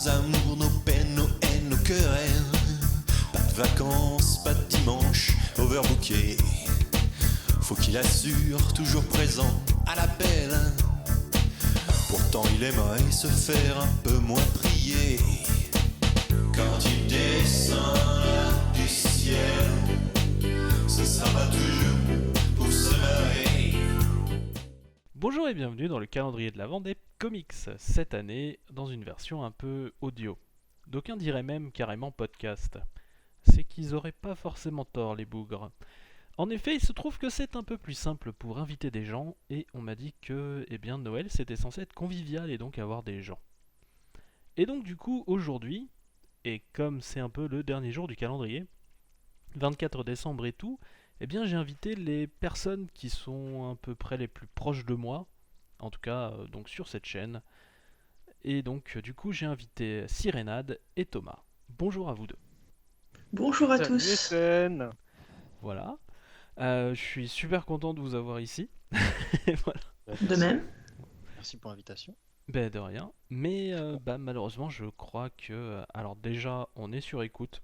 nos amours, nos peines, nos haines, nos querelles. Pas de vacances, pas de dimanche, overbooké. Faut qu'il assure, toujours présent à l'appel. Pourtant il aimerait se faire un peu moins prier. Quand il descend là du ciel, ce sera pas toujours pour se marrer. Bonjour et bienvenue dans le calendrier de l'Avent des comics, cette année dans une version un peu audio. D'aucuns diraient même carrément podcast. C'est qu'ils auraient pas forcément tort les bougres. En effet, il se trouve que c'est un peu plus simple pour inviter des gens et on m'a dit que Noël c'était censé être convivial et donc avoir des gens. Et donc du coup aujourd'hui, et comme c'est un peu le dernier jour du calendrier, 24 décembre et tout, j'ai invité les personnes qui sont à peu près les plus proches de moi, en tout cas donc sur cette chaîne. Et donc du coup j'ai invité Cyrénade et Thomas. Bonjour à vous deux. Bonjour à Salut tous. SN. Voilà. Je suis super content de vous avoir ici. Voilà. De même. Merci pour l'invitation. Ben de rien. Mais malheureusement je crois que... alors déjà on est sur écoute.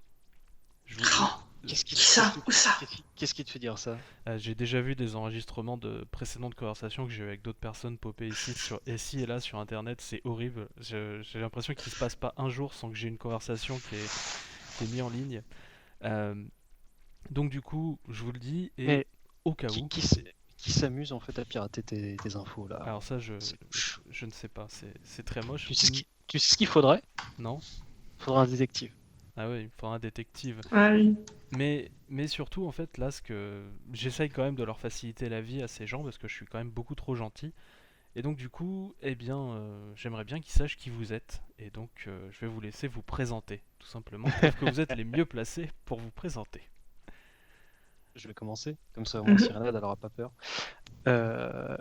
Je vous- Oh, Qu'est-ce qui ça? Où ça? Qu'est-ce qui te fait dire ça? J'ai déjà vu des enregistrements de précédentes conversations que j'ai eu avec d'autres personnes popées ici et là sur internet, c'est horrible. J'ai l'impression qu'il se passe pas un jour sans que j'ai une conversation qui est mise en ligne. Euh, donc du coup, je vous le dis, et Mais au cas où... qui s'amuse en fait à pirater tes infos là? Alors ça, C'est moche. je ne sais pas, c'est très moche. Tu sais ce qu'il faudrait? Non? Faudrait un détective. Ah ouais, il me faudra un détective. Ah oui. Mais surtout, en fait, là, ce que j'essaye quand même de leur faciliter la vie à ces gens parce que je suis quand même beaucoup trop gentil. Et donc, du coup, j'aimerais bien qu'ils sachent qui vous êtes. Et donc, je vais vous laisser vous présenter, tout simplement. Je trouve que vous êtes les mieux placés pour vous présenter. Je vais commencer, comme ça au moins Mhm. Cyrénade elle aura pas peur.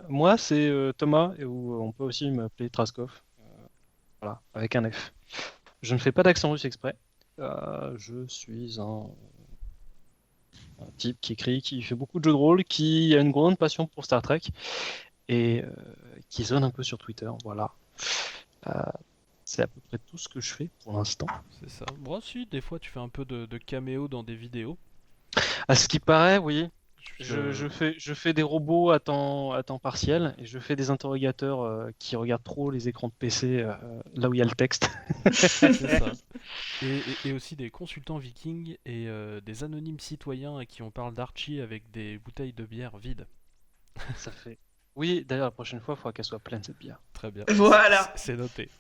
Moi c'est Thomas, et où on peut aussi m'appeler Traskov. Voilà, avec un F. Je ne fais pas d'accent russe exprès. Je suis un type qui écrit, qui fait beaucoup de jeux de rôle, qui a une grande passion pour Star Trek et qui zone un peu sur Twitter. Voilà. Euh, c'est à peu près tout ce que je fais pour l'instant. C'est ça. Moi aussi, des fois, tu fais un peu de caméo dans des vidéos. À ce qui paraît, oui. Je- Je fais des robots à temps partiel et je fais des interrogateurs qui regardent trop les écrans de PC là où il y a le texte. C'est ça. Et aussi des consultants vikings et des anonymes citoyens à qui on parle d'Archie avec des bouteilles de bière vides. Ça fait. Oui, d'ailleurs, la prochaine fois, il faudra qu'elle soit pleine cette bière. Très bien. Voilà. C'est noté.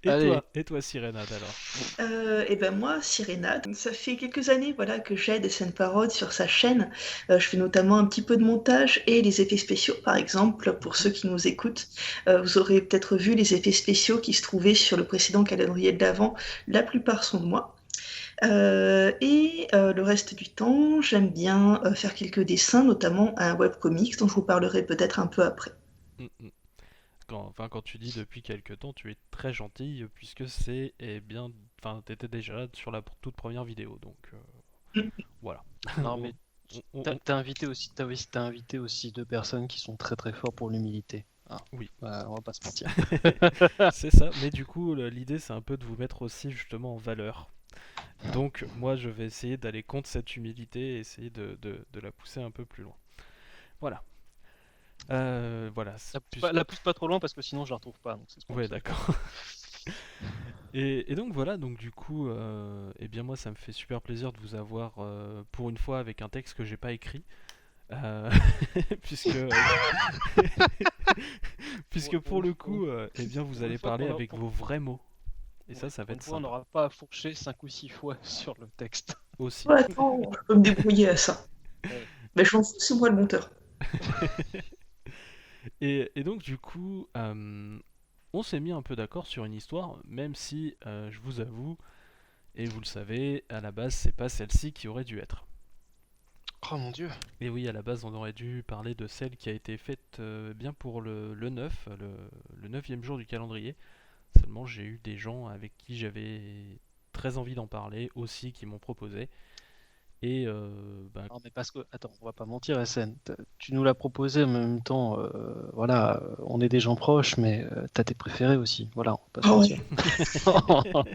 Allez. Et toi, Cyrénade, alors? Et ben moi, Cyrénade, ça fait quelques années voilà, que j'aide SN Parode sur sa chaîne. Je fais notamment un petit peu de montage et les effets spéciaux, par exemple, pour ceux qui nous écoutent. Vous aurez peut-être vu les effets spéciaux qui se trouvaient sur le précédent calendrier de l'Avent. La plupart sont de moi. Le reste du temps, j'aime bien faire quelques dessins, notamment un webcomics dont je vous parlerai peut-être un peu après. Mm, mm. Quand tu dis depuis quelques temps, tu es très gentille puisque c'est, t'étais déjà là sur la toute première vidéo, donc voilà. Non, mais On- t'as invité aussi deux personnes qui sont très très forts pour l'humilité. Ah, Oui, on va pas se mentir. c'est ça, mais du coup, l'idée c'est un peu de vous mettre aussi justement en valeur. Donc, moi je vais essayer d'aller contre cette humilité et essayer de la pousser un peu plus loin. Voilà. Voilà. La pousse pas trop loin parce que sinon je la retrouve pas. Donc c'est pour Ouais, ça. d'accord. Et donc voilà, donc du coup, moi ça me fait super plaisir de vous avoir pour une fois avec un texte que j'ai pas écrit. Euh, puisque puisque pour le coup, vous allez parler avec vos vrais mots. Et ça va Pour une être fois, on sympa n'aura pas à fourcher 5 ou 6 fois sur le texte. aussi. Ouais, attends, je peux me débrouiller à ça. Ouais. Mais je m'en fous, c'est moi le monteur. Et donc du coup, on s'est mis un peu d'accord sur une histoire, même si je vous avoue, et vous le savez, à la base c'est pas celle-ci qui aurait dû être. Oh mon dieu. Et oui, à la base on aurait dû parler de celle qui a été faite bien pour le 9, le 9e jour du calendrier. Seulement j'ai eu des gens avec qui j'avais très envie d'en parler aussi qui m'ont proposé. Et Non, mais parce que, attends, on va pas mentir, SN. Tu nous l'as proposé en même temps. Voilà, on est des gens proches, mais t'as tes préférés aussi. Voilà, on va pas se Ah mentir.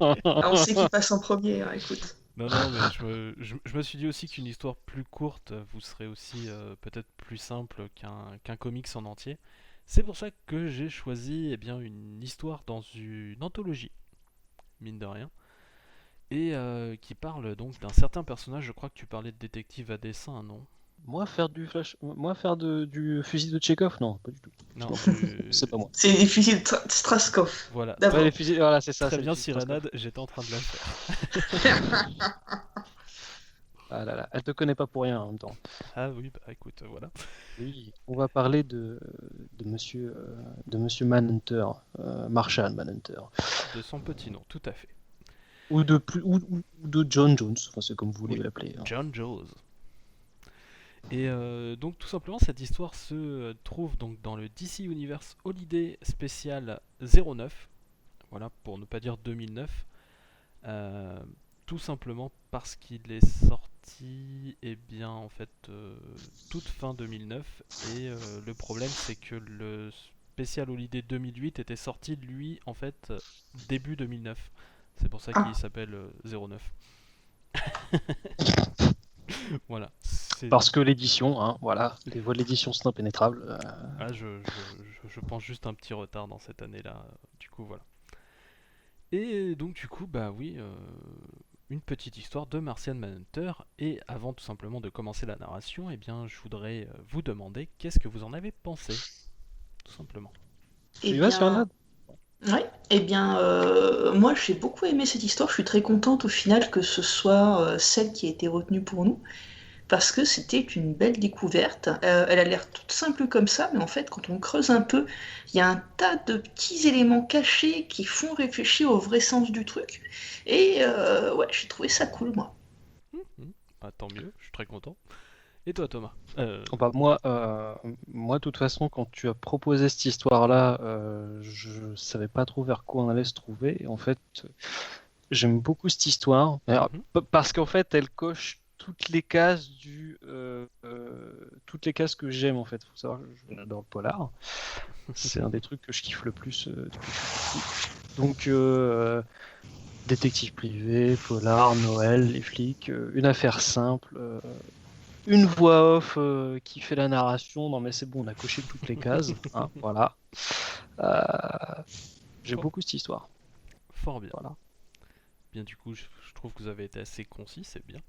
ouais. Ah, on sait qui passe en premier, hein, écoute. non, mais je me suis dit aussi qu'une histoire plus courte vous serait aussi peut-être plus simple qu'un comics en entier. C'est pour ça que j'ai choisi eh bien, une histoire dans une anthologie, mine de rien, et qui parle donc d'un certain personnage. Je crois que tu parlais de détective à dessin, non? Moi, faire du flash, moi faire du fusil de Chekhov, non, pas du tout. Non, Non, c'est pas moi. C'est des fusils de Straskov. voilà. D'abord. Ouais, les fusils, voilà, c'est ça. Très c'est les bien, fusils de Straskov. Cyrénade, j'étais en train de la faire. Ah là là, elle te connaît pas pour rien en même temps. Ah oui, bah écoute, voilà. Oui, on va parler de monsieur Manhunter, Marshall Manhunter, De son petit nom, tout à fait. ou de John Jones, enfin, c'est comme vous voulez Oui. l'appeler. Hein. John Jones. Et donc tout simplement cette histoire se trouve donc dans le DC Universe Holiday Special 09, voilà pour ne pas dire 2009, euh, tout simplement parce qu'il est sorti eh bien en fait toute fin 2009 et le problème c'est que le Special Holiday 2008 était sorti lui en fait début 2009. C'est pour ça qu'il Ah. s'appelle 09. Voilà, c'est Parce que l'édition, hein, voilà, les voies de l'édition sont impénétrables. ah, je pense juste un petit retard dans cette année-là, du coup voilà. Et donc du coup, bah oui, une petite histoire de Martian Manhunter, et avant tout simplement de commencer la narration, eh bien je voudrais vous demander qu'est-ce que vous en avez pensé, tout simplement. Eh Tu y vas, bien, Cyrano? ouais, eh bien, moi j'ai beaucoup aimé cette histoire. Je suis très contente au final que ce soit celle qui a été retenue pour nous, parce que c'était une belle découverte. Elle a l'air toute simple comme ça, mais en fait, quand on creuse un peu, il y a un tas de petits éléments cachés qui font réfléchir au vrai sens du truc. Et ouais, j'ai trouvé ça cool, moi. Bah, tant mieux, je suis très content. Et toi Thomas Oh, bah, moi, de toute façon, quand tu as proposé cette histoire-là, je savais pas trop vers quoi on allait se trouver. Et en fait, j'aime beaucoup cette histoire. Alors, Mhm. parce qu'en fait, elle coche toutes les cases que j'aime en fait. Faut savoir que j'adore le polar. C'est un des trucs que je kiffe le plus depuis tout petit. Donc, détective privé, polar, Noël, les flics, une affaire simple, une voix off qui fait la narration. Non mais c'est bon, on a coché toutes les cases. Hein, voilà. J'aime Fort, beaucoup cette histoire. fort bien. Voilà. Bien du coup, je trouve que vous avez été assez concis, c'est bien.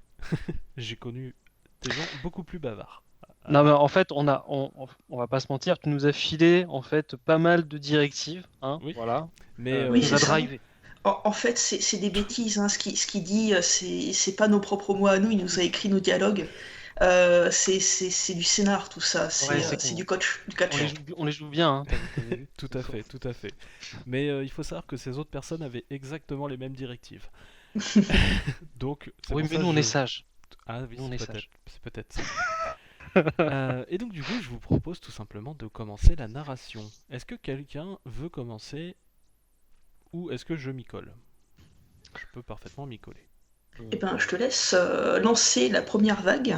J'ai connu des gens beaucoup plus bavards. Non mais en fait, on va pas se mentir, tu nous as filé en fait pas mal de directives, hein, Oui, voilà. mais Oui, Tu nous c'est as ça. drivé. En fait, c'est des bêtises. Hein. Ce qu'il dit, c'est pas nos propres mots à nous. Il nous a écrit nos dialogues. C'est du scénar, tout ça. Ouais, C'est du coach. Du catch. on les joue bien, hein, t'as vu. tout à fait, tout à fait. Mais il faut savoir que ces autres personnes avaient exactement les mêmes directives. Donc, c'est Oui, pour mais ça nous on je... est sages. Ah oui, Nous on est c'est peut-être, sages. c'est peut-être ça. Et donc du coup, je vous propose tout simplement de commencer la narration. Est-ce que quelqu'un veut commencer ou est-ce que je m'y colle? Je peux parfaitement m'y coller. Eh ben, je te laisse lancer la première vague.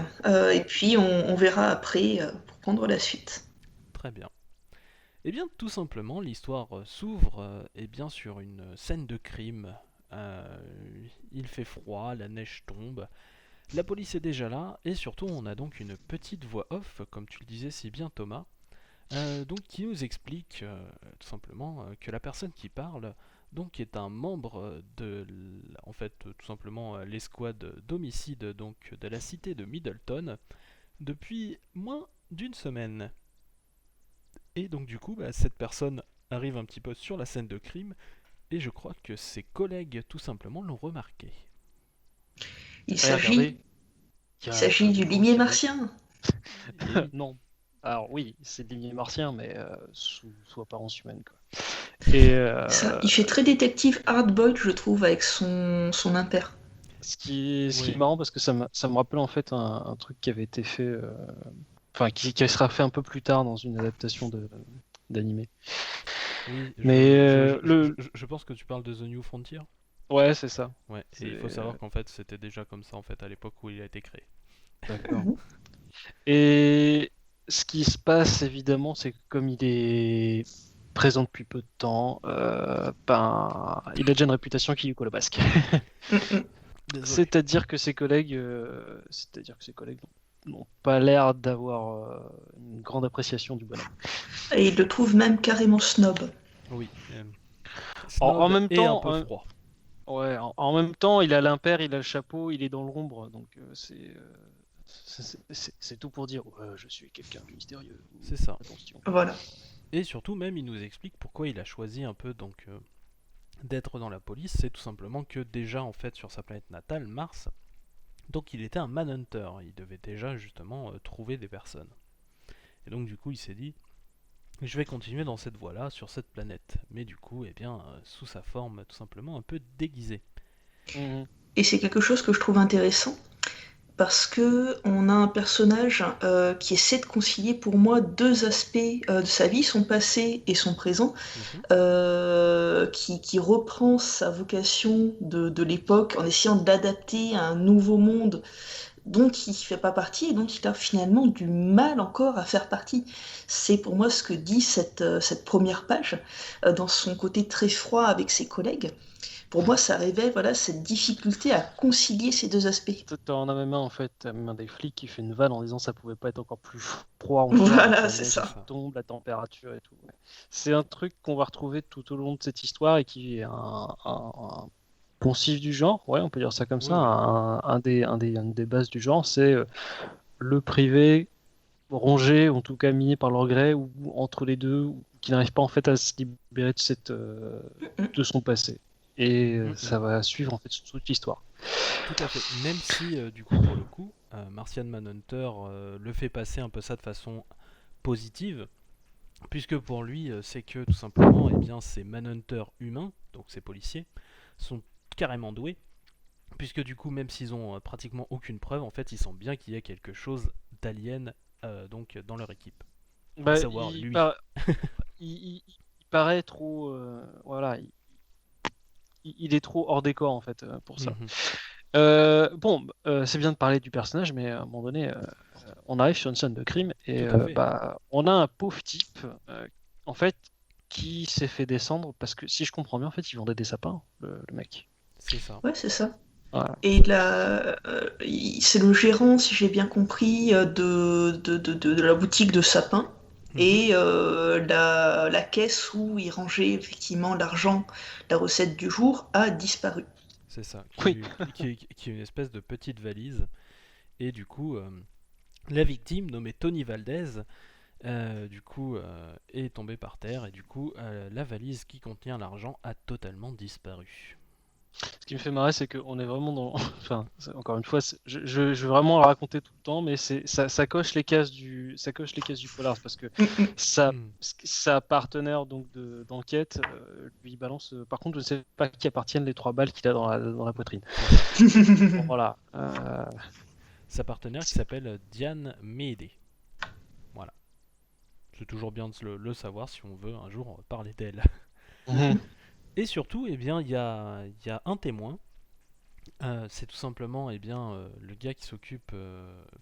Et puis, on verra après pour prendre la suite. Très bien. Eh bien, tout simplement, l'histoire s'ouvre eh bien, sur une scène de crime. Euh, il fait froid, la neige tombe, la police est déjà là, et surtout on a donc une petite voix off, comme tu le disais si bien Thomas, donc qui nous explique tout simplement que la personne qui parle donc est un membre en fait tout simplement l'escouade d'homicide donc de la cité de Middleton depuis moins d'une semaine. Et donc du coup, bah, cette personne arrive un petit peu sur la scène de crime et je crois que ses collègues tout simplement l'ont remarqué. Il Ouais, s'agit regardez, il y il a s'agit du Fabio limier qui- martien. Et oui, Non. Alors oui, c'est des lignes martiens, mais sous apparence humaine, quoi. Et Ça, il fait très détective hard-boiled, je trouve, avec son impair. ce qui est oui, marrant parce que ça me rappelle en fait un truc qui avait été fait, enfin qui sera fait un peu plus tard dans une adaptation d'animé. oui, Mais le je pense que tu parles de The New Frontier. Ouais, c'est ça. Ouais, et il faut C'est- savoir qu'en fait c'était déjà comme ça en fait à l'époque où il a été créé. D'accord. Mhm. Et ce qui se passe, évidemment, c'est que comme il est présent depuis peu de temps, il a déjà une réputation qui lui colle au basque. Mhm. Désolé. C'est-à-dire que ses collègues n'ont pas l'air d'avoir une grande appréciation du bonhomme. Et il le trouve même carrément snob. Oui. En Snob même et un temps, peu froid. ouais, en même temps, il a l'impair, il a le chapeau, il est dans l'ombre, donc c'est tout pour dire ouais, je suis quelqu'un de mystérieux. C'est ça. Attention. Voilà. Et surtout même il nous explique pourquoi il a choisi un peu donc d'être dans la police. C'est tout simplement que déjà en fait sur sa planète natale, Mars, donc il était un manhunter. Il devait déjà justement trouver des personnes. Et donc du coup il s'est dit je vais continuer dans cette voie-là sur cette planète. Mais du coup eh bien sous sa forme tout simplement un peu déguisée. Mhm. Et c'est quelque chose que je trouve intéressant parce que on a un personnage qui essaie de concilier pour moi deux aspects de sa vie, son passé et son présent, Mhm. qui reprend sa vocation de l'époque en essayant d'adapter à un nouveau monde dont il ne fait pas partie et dont il a finalement du mal encore à faire partie. C'est pour moi ce que dit cette première page, dans son côté très froid avec ses collègues. Pour moi, ça révèle voilà, cette difficulté à concilier ces deux aspects. T'en as même un en fait, t'as même un des flics qui fait une vanne en disant ça pouvait pas être encore plus froid encore Voilà, avec la c'est neige ça. qui tombe, la température et tout. Ouais. C'est un truc qu'on va retrouver tout au long de cette histoire et qui est un poncif du genre, ouais, on peut dire ça comme Oui, ça, oui. une des bases du genre, c'est le privé rongé, ou en tout cas miné par le regret, ou entre les deux, ou qui n'arrive pas en fait à se libérer de son passé. Et ça va suivre en fait toute l'histoire. Tout à fait. Même si, du coup, pour le coup, Martian Manhunter le fait passer un peu ça de façon positive, puisque pour lui, c'est que tout simplement, eh bien, ces Manhunters humains, donc ces policiers, sont carrément doués, puisque du coup, même s'ils ont pratiquement aucune preuve, en fait, ils sentent bien qu'il y a quelque chose d'alien donc dans leur équipe. À Bah, savoir lui. il paraît trop, voilà, il est trop hors décor en fait pour ça. Mhm. C'est bien de parler du personnage, mais à un moment donné, on arrive sur une scène de crime et Tout à fait. on a un pauvre type en fait qui s'est fait descendre parce que si je comprends bien, en fait, il vendait des sapins, le mec. C'est ça. Ouais, c'est ça. Voilà. Et c'est le gérant, si j'ai bien compris, de la boutique de sapins. Mhm. Et la caisse où il rangeait effectivement l'argent, la recette du jour, a disparu. C'est ça. Oui. Qui est une espèce de petite valise. Et du coup, la victime, nommée Tony Valdez, du coup, est tombée par terre et du coup, la valise qui contient l'argent a totalement disparu. Ce qui me fait marrer, c'est qu'on est vraiment dans. Enfin, encore une fois, je vais vraiment la raconter tout le temps, mais ça coche les cases du polar parce que Mm, sa, Hmm. sa partenaire donc d'enquête lui balance. Par contre, je ne sais pas à qui appartiennent les 3 balles qu'il a dans la poitrine. mm. Bon, voilà. Sa partenaire qui s'appelle Diane Meade. Voilà. C'est toujours bien de le savoir si on veut un jour parler d'elle. Mhm. Et surtout, eh bien, il y a un témoin. C'est tout simplement eh bien, le gars qui s'occupe,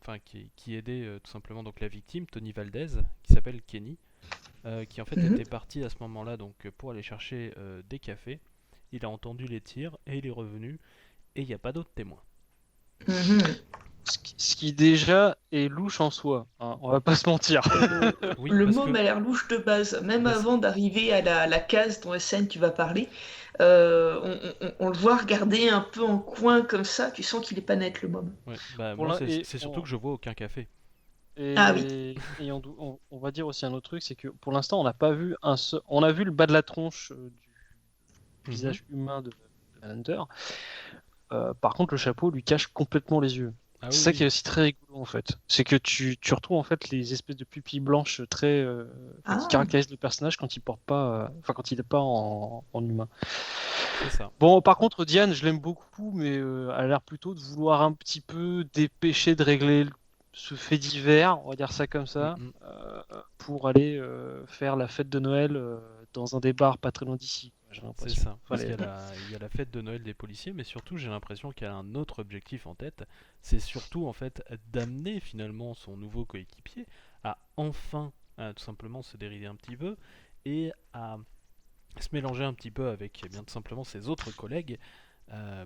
enfin qui aidait tout simplement donc la victime, Tony Valdez, qui s'appelle Kenny, qui en fait Mhm. était parti à ce moment-là donc pour aller chercher des cafés. Il a entendu les tirs et il est revenu et il n'y a pas d'autres témoins. Mhm. Ce qui déjà est louche en soi, hein, on va pas se mentir. Oui, Le parce mot que m'a l'air louche de base, même bah, avant d'arriver à la case dont SN tu vas parler. On le voit regarder un peu en coin comme ça, tu sens qu'il est pas net le môme. ouais, bah, Pour moi l'un- et c'est surtout on, que je vois aucun café. Ah oui. on va dire aussi un autre truc, c'est que pour l'instant, on n'a pas vu on a vu le bas de la tronche du Mhm. visage humain de Manhunter. Par contre, le chapeau lui cache complètement les yeux. Ah C'est oui, ça qui oui, est aussi très rigolo en fait. C'est que tu retrouves en fait les espèces de pupilles blanches qui Ah. caractérisent le personnage quand il porte pas, quand il n'est pas en humain. c'est ça. Bon, par contre, Diane, je l'aime beaucoup, mais elle a l'air plutôt de vouloir un petit peu dépêcher de régler ce fait divers, on va dire ça comme ça, Mhm. pour aller faire la fête de Noël dans un des bars pas très loin d'ici. j'ai C'est l'impression. ça. Parce Fallait- il y a la fête de Noël des policiers, mais surtout j'ai l'impression qu'elle a un autre objectif en tête. C'est surtout en fait d'amener finalement son nouveau coéquipier à enfin tout simplement se dérider un petit peu et à se mélanger un petit peu avec eh bien tout simplement ses autres collègues.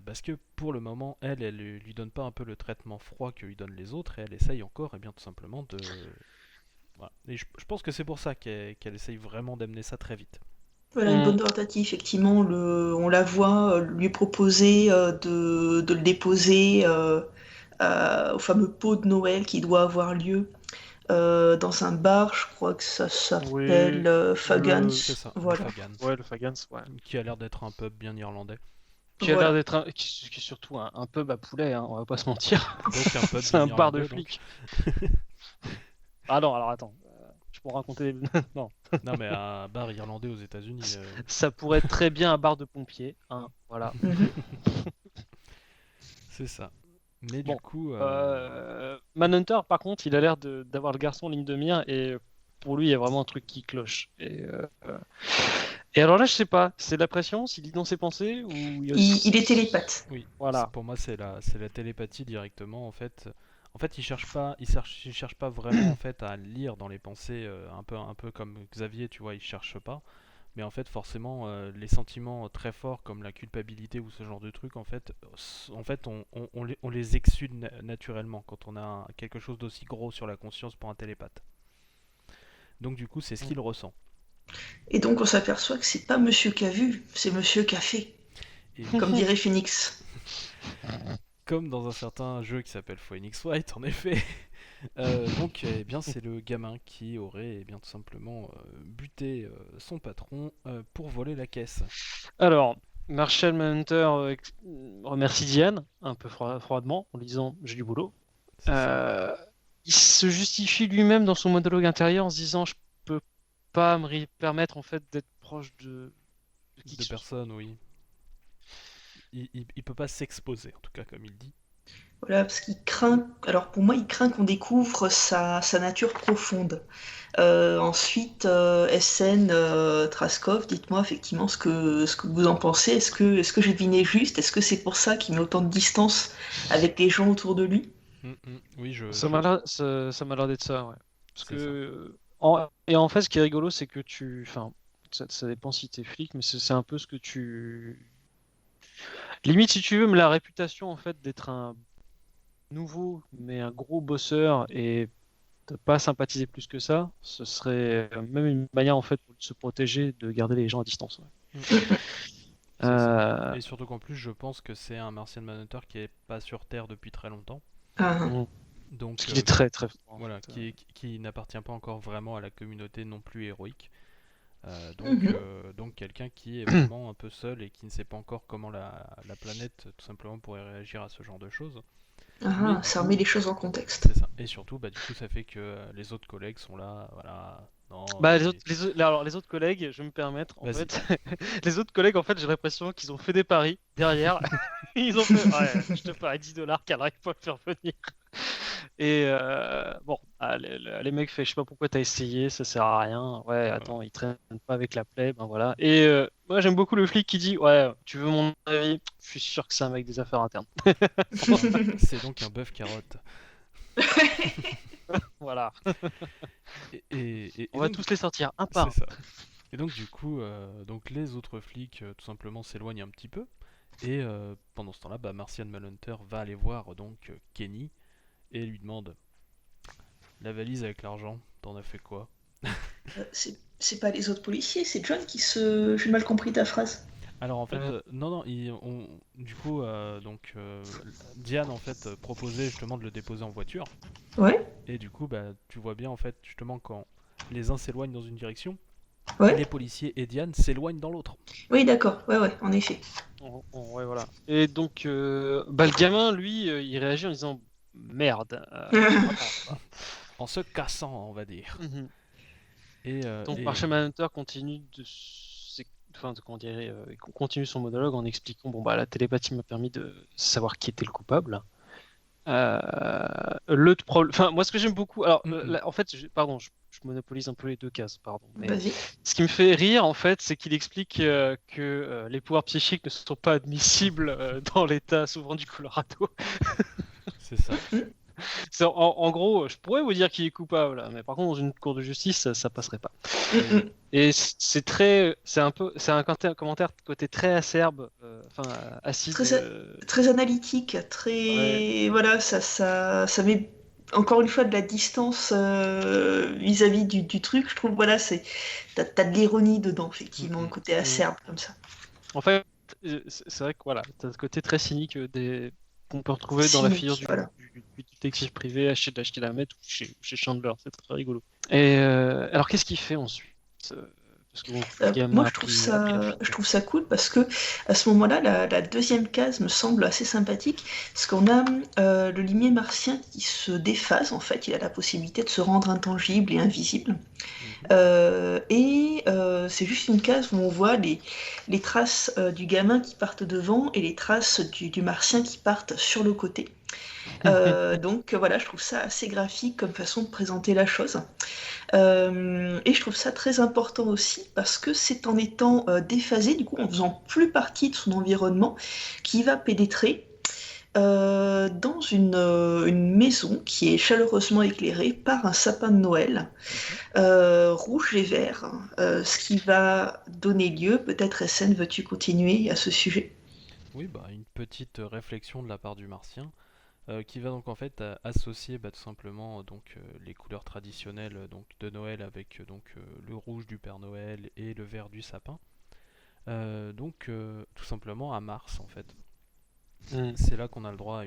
Parce que pour le moment, elle lui donne pas un peu le traitement froid que lui donnent les autres, et elle essaye encore, et bien tout simplement de. Voilà. Et je pense que c'est pour ça qu'elle essaye vraiment d'amener ça très vite. Voilà, une bonne tentative, effectivement. On la voit lui proposer de le déposer au fameux pot de Noël qui doit avoir lieu dans un bar, je crois que ça s'appelle Fagans. C'est ça, le Voilà. Fagans, Ouais, le Fagans, ouais. qui a l'air d'être un pub bien irlandais. Qui a Voilà. l'air d'être qui est surtout un pub à poulet, hein, on va pas se mentir. Donc un pub C'est un bien bar de irlandais, donc. flics. Ah non, alors attends. Je pourrais raconter. Non. Non mais un bar irlandais aux États-Unis. Ça pourrait être très bien un bar de pompiers. Hein, voilà. Mhm. C'est ça. Mais Bon, du coup. Manhunter, par contre, il a l'air d'avoir le garçon en ligne de mire et pour lui, il y a vraiment un truc qui cloche. Et alors là, je sais pas, c'est la pression, s'il lit dans ses pensées ou Il est télépathe. Oui, Voilà. pour moi c'est la télépathie directement en fait. En fait, il cherche pas vraiment en fait à lire dans les pensées un peu comme Xavier, tu vois, il cherche pas. Mais en fait, forcément, les sentiments très forts comme la culpabilité ou ce genre de trucs, en fait, on les exsude naturellement quand on a quelque chose d'aussi gros sur la conscience pour un télépathe. Donc du coup, c'est ce qu'il ressent. Et donc on s'aperçoit que c'est pas monsieur qui a vu, c'est monsieur qui a fait, Et comme dirait Phoenix. comme dans un certain jeu qui s'appelle Phoenix Wright, en effet. Donc, eh bien, c'est le gamin qui aurait eh bien, tout simplement buté son patron pour voler la caisse. Alors, Marshall Manhunter remercie Diane, un peu froidement, en lui disant « j'ai du boulot ». C'est ça. Il se justifie lui-même dans son monologue intérieur en se disant « je peux pas me permettre en fait d'être proche de qui que De ce soit. personnes, oui. Il peut pas s'exposer, en tout cas, comme il dit. Voilà, parce qu'il craint, alors pour moi, il craint qu'on découvre sa nature profonde. Ensuite, SN, Traskov, dites-moi effectivement ce que vous en pensez. Est-ce que j'ai deviné juste? Est-ce que c'est pour ça qu'il met autant de distance avec les gens autour de lui? Oui, Ça m'a l'air d'être ça, ouais. Parce C'est que et en fait, ce qui est rigolo, c'est que enfin, ça dépend si t'es flic, mais c'est un peu ce que tu limite si tu veux, mais la réputation en fait d'être un nouveau mais un gros bosseur et de pas sympathiser plus que ça, ce serait même une manière en fait de se protéger, de garder les gens à distance. Ouais. C'est ça. Euh, Et surtout qu'en plus, je pense que c'est un Martian Manhunter qui est pas sur Terre depuis très longtemps. Ah, Donc, Parce qu'il est très très fort. en voilà, fait. qui n'appartient pas encore vraiment à la communauté non plus héroïque. Mhm. Donc quelqu'un qui est vraiment un peu seul et qui ne sait pas encore comment la planète tout simplement pourrait réagir à ce genre de choses. Mais du ça coup, remet les choses en contexte. c'est ça. Et surtout, bah, du coup, ça fait que les autres collègues sont là, voilà. Non, Bah, mais- alors, les autres collègues, je vais me permettre, en Vas-y. fait, les autres collègues, en fait, j'ai l'impression qu'ils ont fait des paris derrière. Ils ont fait, ouais, je te parie $10 qu'elle n'arrive pas à me faire venir. Et bon, les mecs fait, je sais pas pourquoi t'as essayé, ça sert à rien. Ouais, attends, ils traînent pas avec la plaie, ben voilà. Et moi, j'aime beaucoup le flic qui dit, ouais, tu veux mon avis? Je suis sûr que c'est un mec des affaires internes. C'est donc un bœuf carotte. Voilà. Et On va donc, tous les sortir un par un. c'est ça. Et donc du coup, donc les autres flics tout simplement s'éloignent un petit peu. Et pendant ce temps-là, bah, Martian Manhunter va aller voir donc Kenny et lui demande la valise avec l'argent, t'en as fait quoi? C'est pas les autres policiers, c'est John qui se... J'ai mal compris ta phrase. Alors en fait, Euh. non, du coup, Diane en fait proposait justement de le déposer en voiture. Ouais, Et du coup, bah, tu vois bien en fait justement quand les uns s'éloignent dans une direction, ouais. les policiers et Diane s'éloignent dans l'autre. Oui, d'accord, ouais, en effet. Ouais, voilà. Et donc, bah, le gamin, lui, il réagit en disant merde. Voilà. En se cassant, on va dire. Mhm. Donc, Et- Marshall Manhunter continue comment dire, continue son monologue en expliquant bon bah la télépathie m'a permis de savoir qui était le coupable. Enfin, moi, ce que j'aime beaucoup. Alors, Mhm. en fait, pardon, je monopolise un peu les deux cases, pardon. Mais Vas-y. ce qui me fait rire, en fait, c'est qu'il explique que les pouvoirs psychiques ne sont pas admissibles dans l'État souverain du Colorado. C'est ça. Mm, En gros, je pourrais vous dire qu'il est coupable, mais par contre, dans une cour de justice, ça passerait pas. mm, Oui. mm. Et c'est un commentaire de côté très acerbe, enfin acide. Très, très analytique, Ouais. très. Voilà, ça met encore une fois de la distance vis-à-vis du truc. Je trouve, voilà, t'as de l'ironie dedans, effectivement, un Mhm. côté Mm. acerbe comme ça. En fait, c'est vrai que voilà, t'as ce côté très cynique qu'on peut retrouver dans la figure Cynique, voilà. du détective privé chez Lamet ou chez Chandler. C'est très rigolo. Et alors, qu'est-ce qu'il fait ensuite? Parce que bon, le gamin Moi, a pris la je fuite. trouve ça cool parce que à ce moment-là, la deuxième case me semble assez sympathique parce qu'on a le limier martien qui se déphase en fait. Il a la possibilité de se rendre intangible et invisible. Mhm. C'est juste une case où on voit les traces du gamin qui partent devant et les traces du martien qui partent sur le côté. Donc voilà, je trouve ça assez graphique comme façon de présenter la chose. Et je trouve ça très important aussi parce que c'est en étant déphasé, du coup en faisant plus partie de son environnement, qui va pénétrer dans une maison qui est chaleureusement éclairée par un sapin de Noël Mhm. rouge et vert, ce qui va donner lieu, peut-être SN, veux-tu continuer à ce sujet? Oui, bah, une petite réflexion de la part du martien qui va donc en fait associer bah, tout simplement les couleurs traditionnelles donc de Noël avec le rouge du Père Noël et le vert du sapin. Tout simplement à Mars en fait. Mm. C'est là qu'on a le droit à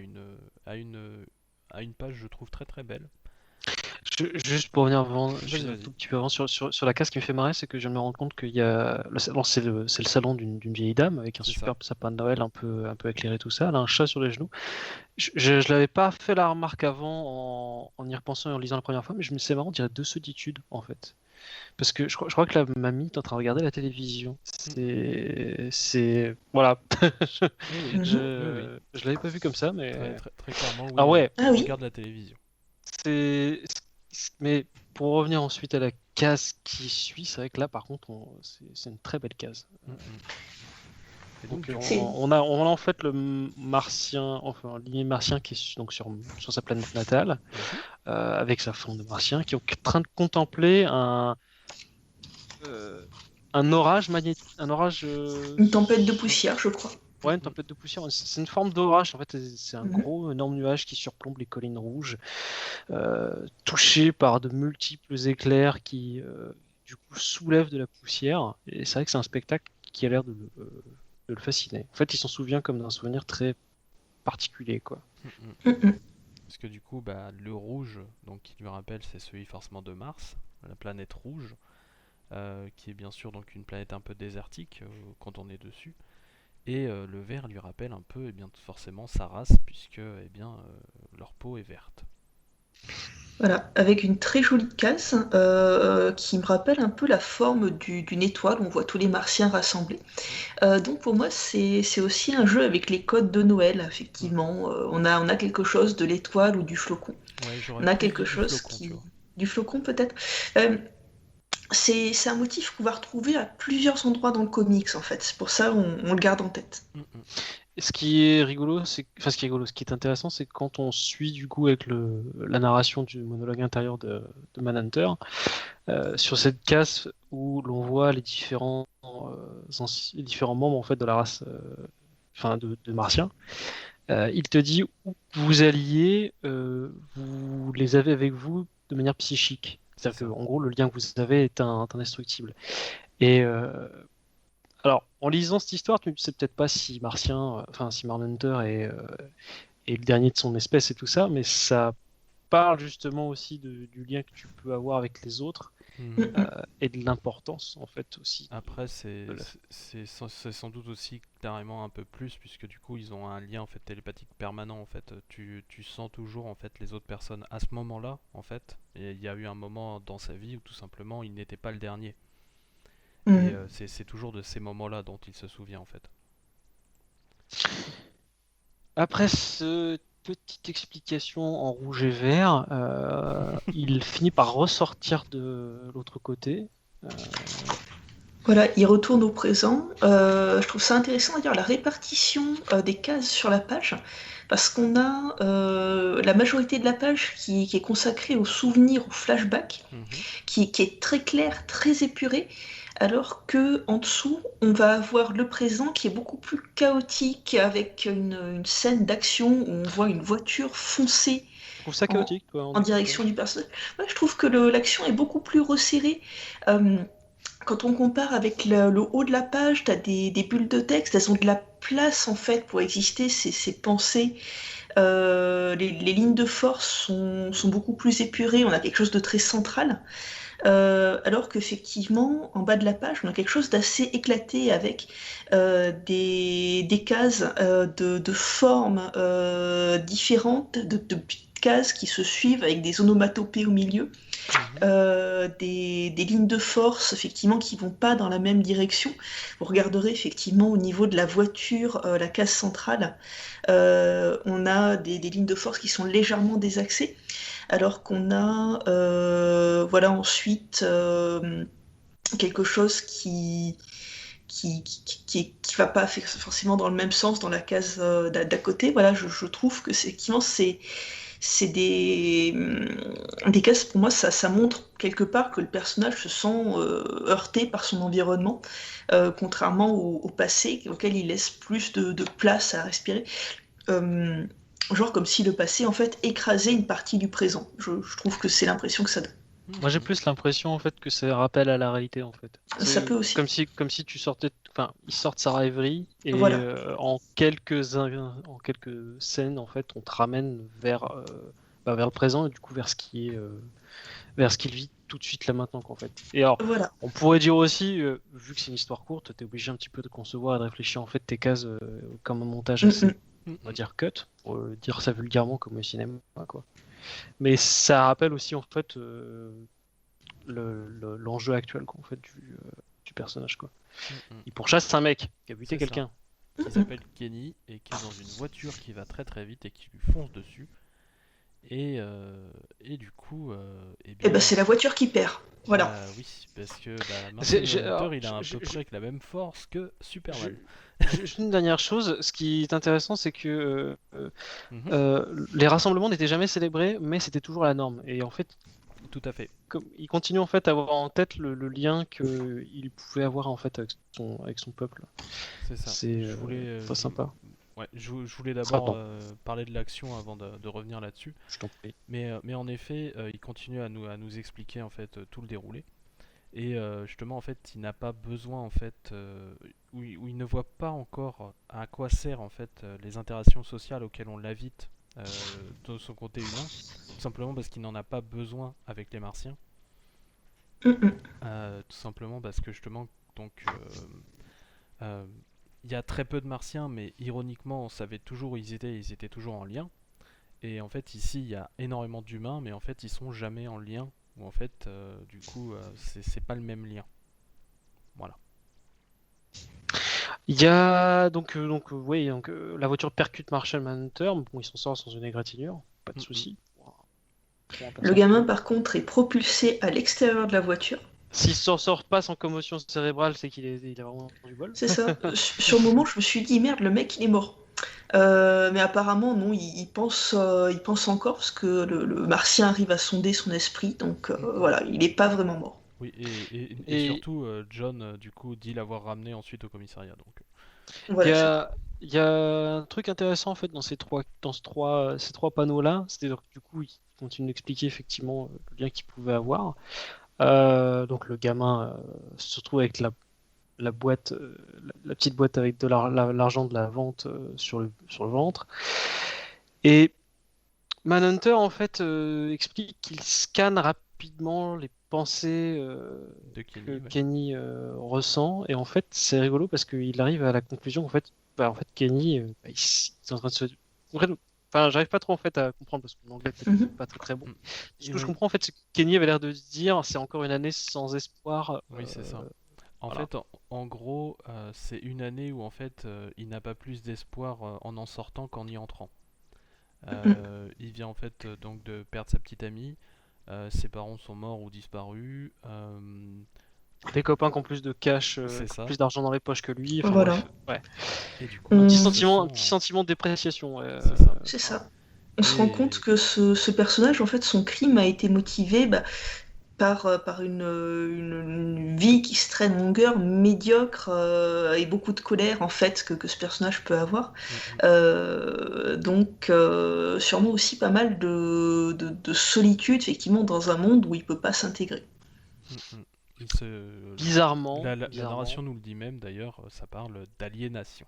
une à une page je trouve très très belle. Juste pour revenir Vas-y juste un vas-y. tout petit peu avant sur la case, qui me fait marrer, c'est que je viens de me rendre compte qu'il y a le salon, c'est le salon d'une vieille dame avec un C'est ça. superbe sapin de Noël un peu éclairé, tout ça. Elle a un chat sur les genoux. Je l'avais pas fait la remarque avant en y repensant et en lisant la première fois, mais c'est marrant, on dirait deux solitudes en fait. Parce que je crois que la mamie est en train de regarder la télévision. Mm. Voilà. je, Oui oui. Mhm. Oui oui. je l'avais pas vu comme ça, Très mais très très clairement ah oui. ouais. Ah Elle oui, regarde la télévision. C'est... Mais pour revenir ensuite à la case qui suit, c'est vrai que là, par contre, c'est une très belle case. Mm, mm. Et donc Donc, du coup. c'est on a en fait le martien, enfin, le martien qui est donc sur sa planète natale, Mhm. avec sa femme de martien, qui est en train de contempler euh, un orage magnétique, un orage, une tempête de poussière, je crois. ouais, une Mm, tempête de poussière. C'est une forme d'orage, en fait, c'est un Mhm. gros, énorme nuage qui surplombe les collines rouges, touché par de multiples éclairs qui, du coup, soulèvent de la poussière. Et c'est vrai que c'est un spectacle qui a l'air de le fasciner. En fait, il s'en souvient comme d'un souvenir très particulier, quoi. mm, mm. Mhm. Parce que du coup, bah, le rouge, donc qui lui rappelle, c'est celui forcément de Mars, la planète rouge, qui est bien sûr donc une planète un peu désertique quand on est dessus. Et le vert lui rappelle un peu, et bien forcément sa race, puisque leur peau est verte. Voilà, avec une très jolie case qui me rappelle un peu la forme d'une étoile, on voit tous les martiens rassemblés. Donc pour moi, c'est aussi un jeu avec les codes de Noël, Mhm. effectivement. On a quelque chose de l'étoile ou du flocon. Ouais, j'aurais On a plus quelque dit du chose flocon, tu qui... vois. Du flocon peut-être. Euh, c'est un motif qu'on va retrouver à plusieurs endroits dans le comics, en fait. C'est pour ça on le garde en tête. Mhm. Et ce qui est rigolo, enfin, ce qui est rigolo, ce qui est intéressant, c'est que quand on suit du coup avec la narration du monologue intérieur de Manhunter, sur cette case où l'on voit les différents membres en fait de la race, enfin de Martiens, il te dit où vous alliez, vous les avez avec vous de manière psychique. C'est C'est-à-dire que ça. en gros, le lien que vous avez est indestructible. Et alors, en lisant cette histoire, tu ne sais peut-être pas si enfin si Manhunter est le dernier de son espèce et tout ça, mais ça parle justement aussi du lien que tu peux avoir avec les autres, Mhm. Mm, et de l'importance en fait aussi Après, de la... c'est sans doute aussi carrément un peu plus, puisque du coup, ils ont un lien en fait télépathique permanent. En fait, tu sens toujours en fait les autres personnes à ce moment-là, en fait. Et il y a eu un moment dans sa vie où tout simplement, il n'était pas le dernier. Et mm. c'est toujours de ces moments-là dont il se souvient en fait. Après ce petite explication en rouge et vert. Il finit par ressortir de l'autre côté. Voilà, il retourne au présent. Je trouve ça intéressant d'ailleurs la répartition des cases sur la page, parce qu'on a la majorité de la page qui est consacrée aux souvenirs, aux flashbacks, Mhm. qui est très clair, très épuré, alors que en dessous, on va avoir le présent qui est beaucoup plus chaotique, avec une scène d'action où on voit une voiture foncer Je trouve ça chaotique, toi. en direction du personnage. Ouais, je trouve que l'action est beaucoup plus resserrée. Quand on compare avec le haut de la page, tu as des bulles de texte, elles ont de la place en fait pour exister, ces pensées. Les lignes de force sont beaucoup plus épurées, on a quelque chose de très central. Alors qu'effectivement, en bas de la page, on a quelque chose d'assez éclaté avec des cases de formes différentes, de petites cases qui se suivent avec des onomatopées au milieu. Des lignes de force effectivement qui vont pas dans la même direction. Vous regarderez effectivement au niveau de la voiture, la case centrale, on a des lignes de force qui sont légèrement désaxées, alors qu'on a voilà ensuite quelque chose qui va pas forcément dans le même sens dans la case d'à côté. Voilà, je trouve que effectivement c'est des cases, pour moi, ça montre quelque part que le personnage se sent heurté par son environnement, contrairement au passé, auquel il laisse plus de place à respirer. Genre comme si le passé, en fait, écrasait une partie du présent. Je trouve que c'est l'impression que ça donne. Moi, j'ai plus l'impression en fait que c'est un rappel à la réalité en fait. Ça peut aussi. Comme si tu sortais, enfin, il sort de sa rêverie et Voilà. en quelques scènes en fait, on te ramène vers vers le présent et du coup vers ce qui est vers ce qu'il vit tout de suite là maintenant qu'en fait. Et alors, Voilà. on pourrait dire aussi, vu que c'est une histoire courte, t'es obligé un petit peu de concevoir et de réfléchir en fait tes cases comme un montage assez, on va dire cut, pour dire ça vulgairement comme au cinéma quoi. Mais ça rappelle aussi en fait l'enjeu actuel quoi, en fait, du personnage quoi. Il pourchasse un mec qui a buté C'est quelqu'un. Qui s'appelle Kenny et qui est dans une voiture qui va très très vite et qui lui fonce dessus. Et du coup, eh Et bien, ben c'est la voiture qui perd. Voilà. oui, parce que C'est- Martin j'ai- Hunter, alors, il a à je- peu près que la même force que Superman. Juste une dernière chose, ce qui est intéressant, c'est que Mhm. les rassemblements n'étaient jamais célébrés, mais c'était toujours la norme. Et en fait, Tout à fait. il continue en fait à avoir en tête le lien qu'il pouvait avoir en fait avec son peuple. C'est ça. C'est Je voulais, très sympa. Ouais, je voulais Ça, d'abord pardon. parler de l'action avant de revenir là-dessus. Je t'en prie. Mais en effet, il continue à nous expliquer en fait tout le déroulé. Et justement, en fait, il n'a pas besoin, en fait, où il ne voit pas encore à quoi servent en fait les interactions sociales auxquelles on l'invite de son côté humain, tout simplement parce qu'il n'en a pas besoin avec les Martiens. Tout simplement parce que justement, donc, il y a très peu de Martiens, mais ironiquement, on savait toujours où ils étaient toujours en lien. Et en fait, ici, il y a énormément d'humains, mais en fait, ils sont jamais en lien. Ou en fait, du coup, c'est pas le même lien. Voilà. Il y a oui, la voiture percute Marshall Manhunter, mais bon, il s'en sort sans une égratignure, pas de souci. Le gamin, par contre, est propulsé à l'extérieur de la voiture. S'il s'en sort pas sans commotion cérébrale, c'est il a vraiment du bol. C'est ça. Sur le moment, je me suis dit, merde, le mec, il est mort. Mais apparemment, non, il pense encore, parce que le martien arrive à sonder son esprit, donc voilà, il n'est pas vraiment mort. Oui, et Et surtout, John, du coup, dit l'avoir ramené ensuite au commissariat. Donc, il y Voilà, a, il y a un truc intéressant en fait dans ces trois panneaux-là, c'est-à-dire que du coup, il continue d'expliquer effectivement le lien qu'il pouvait avoir. Donc le gamin se retrouve avec la boîte, la petite boîte avec de l'argent de la vente sur le ventre. Et Manhunter en fait explique qu'il scanne rapidement les pensées de Kenny, que ouais. Kenny ressent, et en fait c'est rigolo parce qu'il arrive à la conclusion en fait, Kenny il est en train de se... en fait, enfin, j'arrive pas trop en fait à comprendre parce que mon anglais n'est pas très très bon. Mm. Ce que je comprends en fait, c'est que Kenny avait l'air de se dire c'est encore une année sans espoir. Oui, c'est ça. En voilà. fait, en gros, c'est une année où en fait, il n'a pas plus d'espoir en sortant qu'en y entrant. Il vient en fait donc de perdre sa petite amie. Ses parents sont morts ou disparus. Des copains qui ont plus de cash, C'est qui ont ça. plus d'argent dans les poches que lui. Enfin Voilà. bref, ouais. Et du coup, On- Un petit se sentiment, un sent- petit sentiment de dépréciation. C'est ça. C'est voilà. ça. On se rend Et- compte que ce personnage, en fait, son crime a été motivé par une vie qui se traîne en longueur, médiocre, et beaucoup de colère, en fait, que ce personnage peut avoir. Donc, sûrement aussi pas mal de solitude, effectivement, dans un monde où il peut pas s'intégrer. Bizarrement, La bizarrement, narration nous le dit même d'ailleurs, ça parle d'aliénation.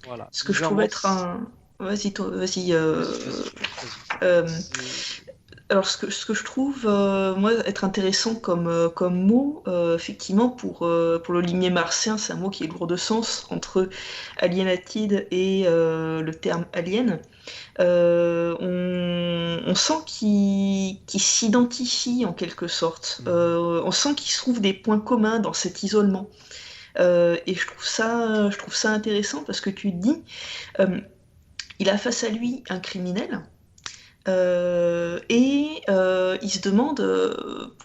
voilà. Ce que je trouve Bizarrement, être un... Vas-y, vas-y. Vas-y. Euh, C'est- Alors, ce que je trouve, moi, être intéressant comme mot, effectivement, pour le limier martien, c'est un mot qui est lourd de sens entre alienated et le terme alien. On sent qu'il s'identifie en quelque sorte. On sent qu'il se trouve des points communs dans cet isolement. Et je trouve ça intéressant parce que tu te dis, il a face à lui un criminel. Et il se demande,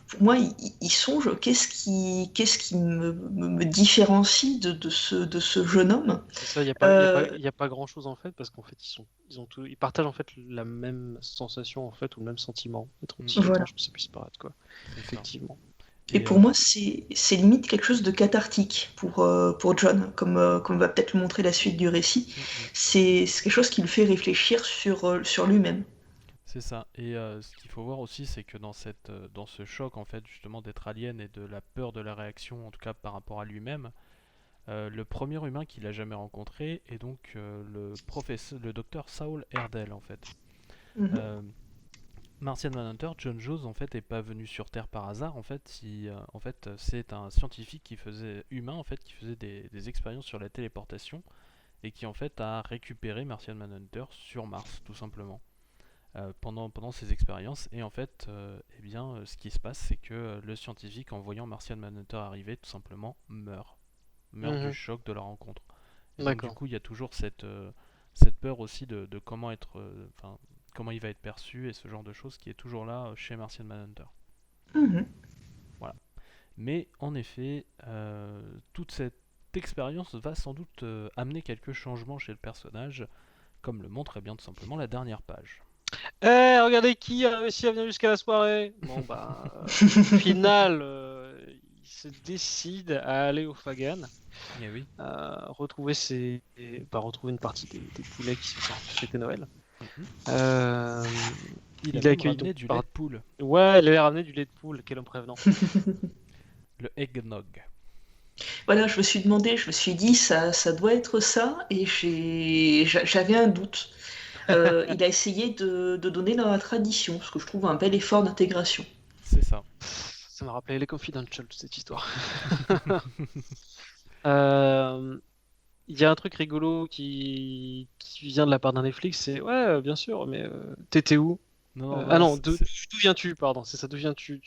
pour moi, il songe, qu'est-ce qui me différencie de ce jeune homme. C'est ça, il y a pas grand-chose en fait, parce qu'en fait, ils partagent en fait la même sensation en fait, ou le même sentiment d'être aussi Voilà. étrange que ça puisse paraître, quoi. C'est ça. Effectivement. Et pour moi, c'est limite quelque chose de cathartique pour John, comme va peut-être le montrer la suite du récit. C'est quelque chose qui le fait réfléchir sur lui-même. C'est ça. Et ce qu'il faut voir aussi, c'est que dans ce choc en fait justement d'être alien et de la peur de la réaction, en tout cas par rapport à lui-même, le premier humain qu'il a jamais rencontré est donc le docteur Saul Herdel en fait. Mhm. Martian Manhunter, John Jones en fait est pas venu sur Terre par hasard. En fait, c'est un scientifique humain en fait qui faisait des expériences sur la téléportation et qui en fait a récupéré Martian Manhunter sur Mars tout simplement. Pendant ces expériences. Et en fait, ce qui se passe, c'est que le scientifique, en voyant Martian Manhunter arriver, tout simplement meurt du choc de la rencontre. Et donc, du D'accord. coup, il y a toujours cette peur aussi de comment comment il va être perçu et ce genre de choses qui est toujours là chez Martian Manhunter. Mhm. Voilà. Mais en effet, toute cette expérience va sans doute amener quelques changements chez le personnage, comme le montre bien tout simplement la dernière page. Eh, regardez qui a réussi à venir jusqu'à la soirée. Bon bah, au final, il se décide à aller au Fagan, Eh oui. retrouver une partie des poulets qui se sont fêtés Noël. Mhm. Il Il est a même accueilli ramené donc du par- lait de poule, Ouais, il avait ramené du lait de poule, quel homme prévenant. le eggnog. Voilà, je me suis demandé, je me suis dit, ça doit être ça, et j'avais un doute. Il a essayé de donner dans la tradition, ce que je trouve un bel effort d'intégration. C'est ça. Ça m'a rappelé les Confidential, toute cette histoire. Euh, Il y a un truc rigolo qui vient de la part d'un Netflix, c'est ouais, bien sûr, mais t'étais où? Non, non, Ah voilà, non, d'où viens-tu, pardon, c'est ça, d'où viens-tu?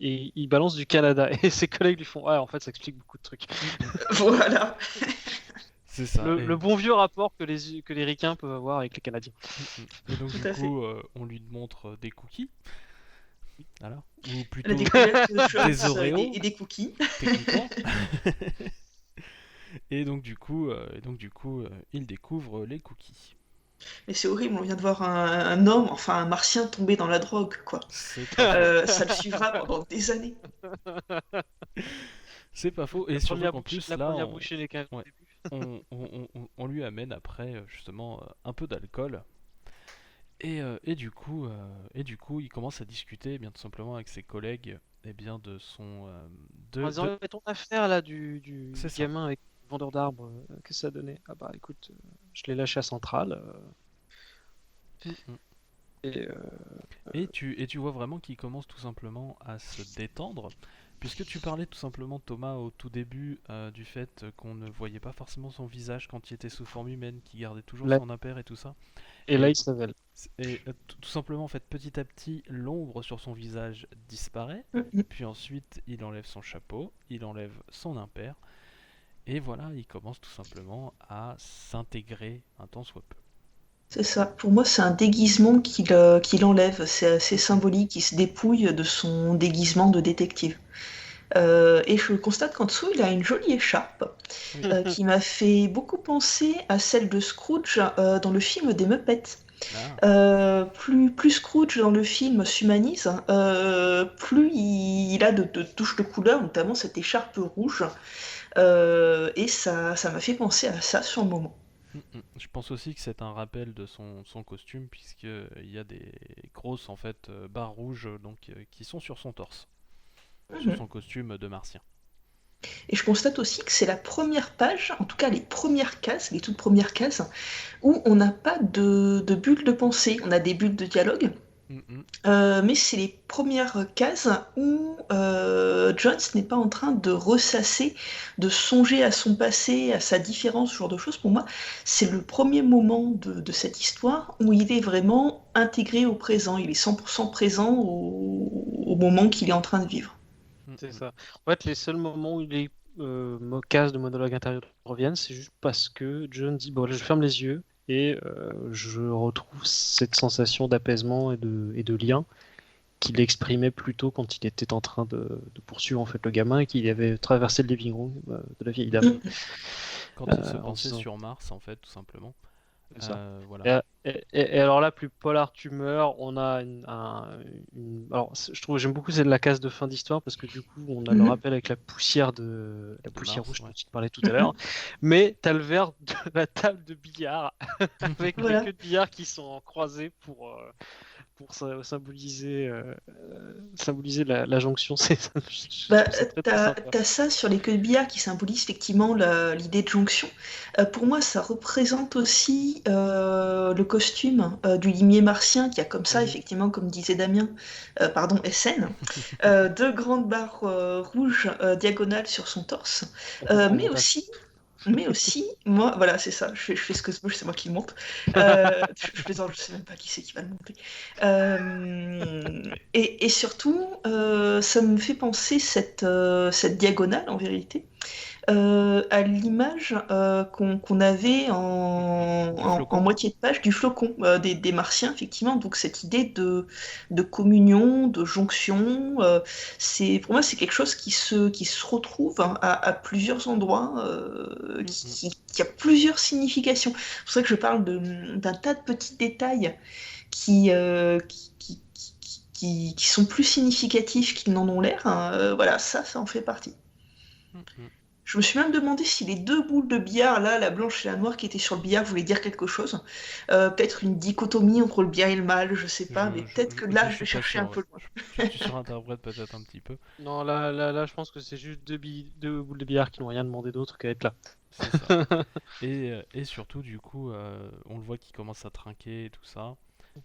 Et il balance du Canada, et ses collègues lui font, ouais, en fait, ça explique beaucoup de trucs. Voilà. c'est ça. Le bon vieux rapport que les Ricains peuvent avoir avec les Canadiens. Et donc, Tout du à fait. coup, on lui montre des cookies. Voilà. Ou La plutôt, découverte de choses Des Oreos. et des cookies. techniquement. Et donc, du coup, il découvre les cookies. Mais c'est horrible, on vient de voir un homme, enfin un martien tomber dans la drogue, quoi. C'est pas faux. Ça le suivra pendant des années. C'est pas faux. Et La surtout première qu'en plus, la là, première bouchée n'est qu'un ouais. début. on lui amène après, justement, un peu d'alcool. Et du coup, il commence à discuter, bien tout simplement, avec ses collègues, de son, En disant, mais ton affaire là du C'est ça. gamin avec le vendeur d'arbres, qu'est-ce que ça a donné? Ah bah écoute, je l'ai lâché à Centrale. Et Et tu vois vraiment qu'il commence tout simplement à se détendre, puisque tu parlais tout simplement, Thomas, au tout début, du fait qu'on ne voyait pas forcément son visage quand il était sous forme humaine, qu'il gardait toujours Là- son impair et tout ça. et là il se révèle. Et tout simplement, en fait, petit à petit, l'ombre sur son visage disparaît, puis ensuite, il enlève son chapeau, il enlève son impair, et voilà, il commence tout simplement à s'intégrer un tant soit peu. C'est ça. Pour moi, c'est un déguisement qu'il enlève. C'est assez symbolique. Il se dépouille de son déguisement de détective. Et je constate qu'en dessous, il a une jolie écharpe Oui. qui m'a fait beaucoup penser à celle de Scrooge dans le film des Muppets. Ah, Plus Scrooge dans le film s'humanise, plus il a de touches de couleur, notamment cette écharpe rouge. Et ça m'a fait penser à ça sur le moment. Je pense aussi que c'est un rappel de son costume, puisqu'il y a des grosses en fait barres rouges qui sont sur son torse, sur Mhm. son costume de martien. Et je constate aussi que c'est la première page, en tout cas les premières cases, les toutes premières cases, où on n'a pas de bulles de pensée. On a des bulles de dialogue, Mhm. mais c'est les premières cases où Jones n'est pas en train de ressasser, de songer à son passé, à sa différence, ce genre de choses. Pour moi, c'est le premier moment de cette histoire où il est vraiment intégré au présent. Il est 100% présent au moment qu'il est en train de vivre. C'est Mhm. ça. En fait, les seuls moments où les cases de monologue intérieur reviennent, c'est juste parce que John dit bon, là, je ferme les yeux et je retrouve cette sensation d'apaisement et de lien qu'il exprimait plus tôt quand il était en train de poursuivre en fait le gamin et qu'il avait traversé le living room de la vieille dame. Mm. Quand il se En pensait disant sur Mars, en fait, tout simplement. c'est ça. Voilà. Et alors là, plus polar tu meurs, on a alors je trouve j'aime beaucoup c'est la case de fin d'histoire parce que du coup on a le Mhm. rappel avec la De poussière Mars, rouge dont ouais. tu parlais tout à l'heure, Mhm. mais t'as le verre de la table de billard avec les Voilà. queues de billard qui sont croisées pour symboliser la jonction. Je Bah, trouve ça très très t'as, sympa. t'as ça sur les queues de billard qui symbolise effectivement l'idée de jonction. Pour moi, ça représente aussi le costume du limier martien qui a comme ça, Mhm. effectivement, comme disait Damien, pardon, SN, deux grandes barres rouges diagonales sur son torse. On comprend le Mais montage. aussi, moi, voilà, c'est ça, je fais ce que je veux, c'est moi qui le monte. Je plaisante, je sais même pas qui c'est qui va le monter. Et surtout, ça me fait penser cette diagonale, en vérité, à l'image qu'on avait Du en flocon. moitié de page du flocon des Martiens, effectivement. Donc cette idée de communion, de jonction, pour moi c'est quelque chose qui se retrouve hein, à plusieurs endroits, Mhm. qui a plusieurs significations. C'est pour ça que je parle d'un tas de petits détails qui sont plus significatifs qu'ils n'en ont l'air. Hein. Voilà, ça en fait partie. Mhm. Je me suis même demandé si les deux boules de billard, là, la blanche et la noire qui étaient sur le billard, voulaient dire quelque chose. Peut-être une dichotomie entre le bien et le mal, je sais pas, mais peut-être que Je là, je vais suis pas chercher un sûr, ouais. peu loin. Tu surinterprètes peut-être un petit peu. Non, là, je pense que c'est juste deux boules de billard qui n'ont rien demandé d'autre qu'à être là. C'est ça. Et surtout, du coup, on le voit qu'il commence à trinquer et tout ça.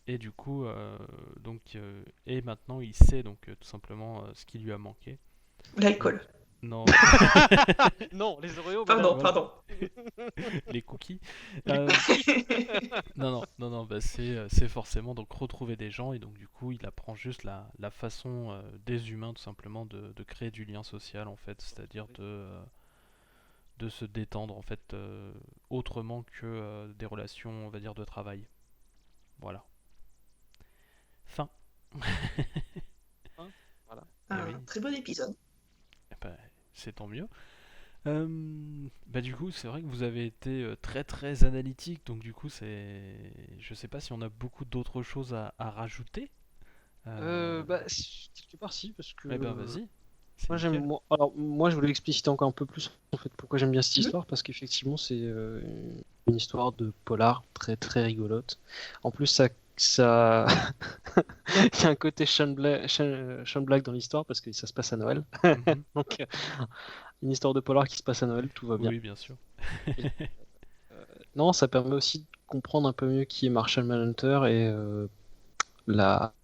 Et du coup, et maintenant il sait donc tout simplement ce qui lui a manqué. Donc, L'alcool. non, Non, les Oreos, Pardon, madame. voilà, pardon. les cookies. Les Euh, cookies. non, bah, c'est forcément donc retrouver des gens et donc du coup il apprend juste la façon des humains tout simplement de créer du lien social en fait, c'est-à-dire de se détendre en fait autrement que des relations on va dire de travail. Voilà. Fin. Hein, voilà. Et Un oui, très bon épisode. eh ben, c'est tant mieux. Bah du coup, c'est vrai que vous avez été très très analytique, donc du coup, je sais pas si on a beaucoup d'autres choses à rajouter. Quelque part si, parce Eh ben que vas-y, c'est moi nickel. alors moi je voulais expliciter encore un peu plus en fait pourquoi j'aime bien cette Mhm. histoire parce qu'effectivement c'est une histoire de polar très très rigolote. En plus ça il y a un côté Sean Black dans l'histoire parce que ça se passe à Noël. Mhm. Donc une histoire de polar qui se passe à Noël, tout va bien. Oui, bien sûr. Et, non, ça permet aussi de comprendre un peu mieux qui est Marshall Manhunter et la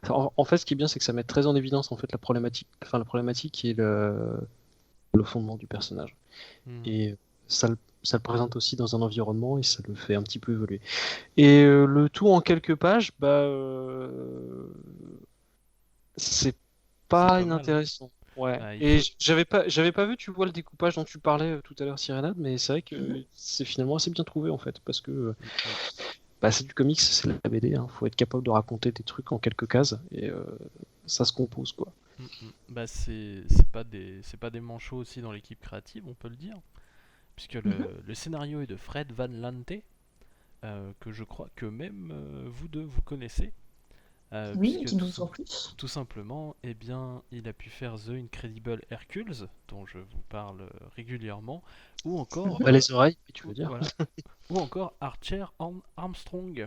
en fait, ce qui est bien, c'est que ça met très en évidence en fait la problématique qui est le fondement du personnage. Mhm. Et ça le présente aussi dans un environnement et ça le fait un petit peu évoluer. Et le tout en quelques pages, c'est C'est pas pas mal, hein. inintéressant. Ouais. Il Et faut- j'avais pas vu, tu vois, le découpage dont tu parlais tout à l'heure, Sirenade, mais c'est vrai que Mhm. c'est finalement assez bien trouvé en fait, parce que Mm, mm. bah, c'est du comics, c'est la BD, hein. Faut être capable de raconter des trucs en quelques cases et ça se compose quoi. Bah c'est pas des manchots aussi dans l'équipe créative, on peut le dire, puisque Mhm. le scénario est de Fred Van Lante, que je crois que même vous deux vous connaissez, Oui, puisque dis-nous en plus. tout simplement, eh bien, il a pu faire The Incredible Hercules, dont je vous parle régulièrement, ou encore, Mhm. Bah, les oreilles, tu veux dire? voilà, ou encore Archer Armstrong. Je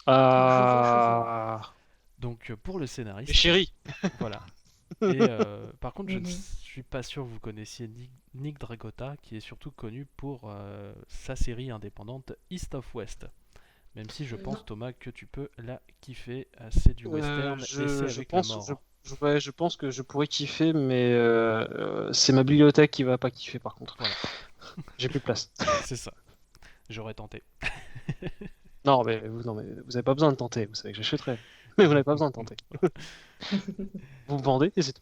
vois. Ah, Donc pour le mais scénariste, chérie. voilà. Et par contre, je ne Mhm. suis pas sûr que vous connaissiez Nick Dragotta, qui est surtout connu pour sa série indépendante East of West. Même si je pense, Non. Thomas, que tu peux la kiffer, c'est du western et c'est Je avec la pense, mort. ouais, je pense que je pourrais kiffer, mais c'est ma bibliothèque qui va pas kiffer par contre. Voilà, J'ai plus de place. c'est ça. J'aurais tenté. Non, mais vous avez pas besoin de tenter. Vous savez que j'achèterai. Mais vous n'avez pas besoin de tenter. Vous me vendez et c'est tout.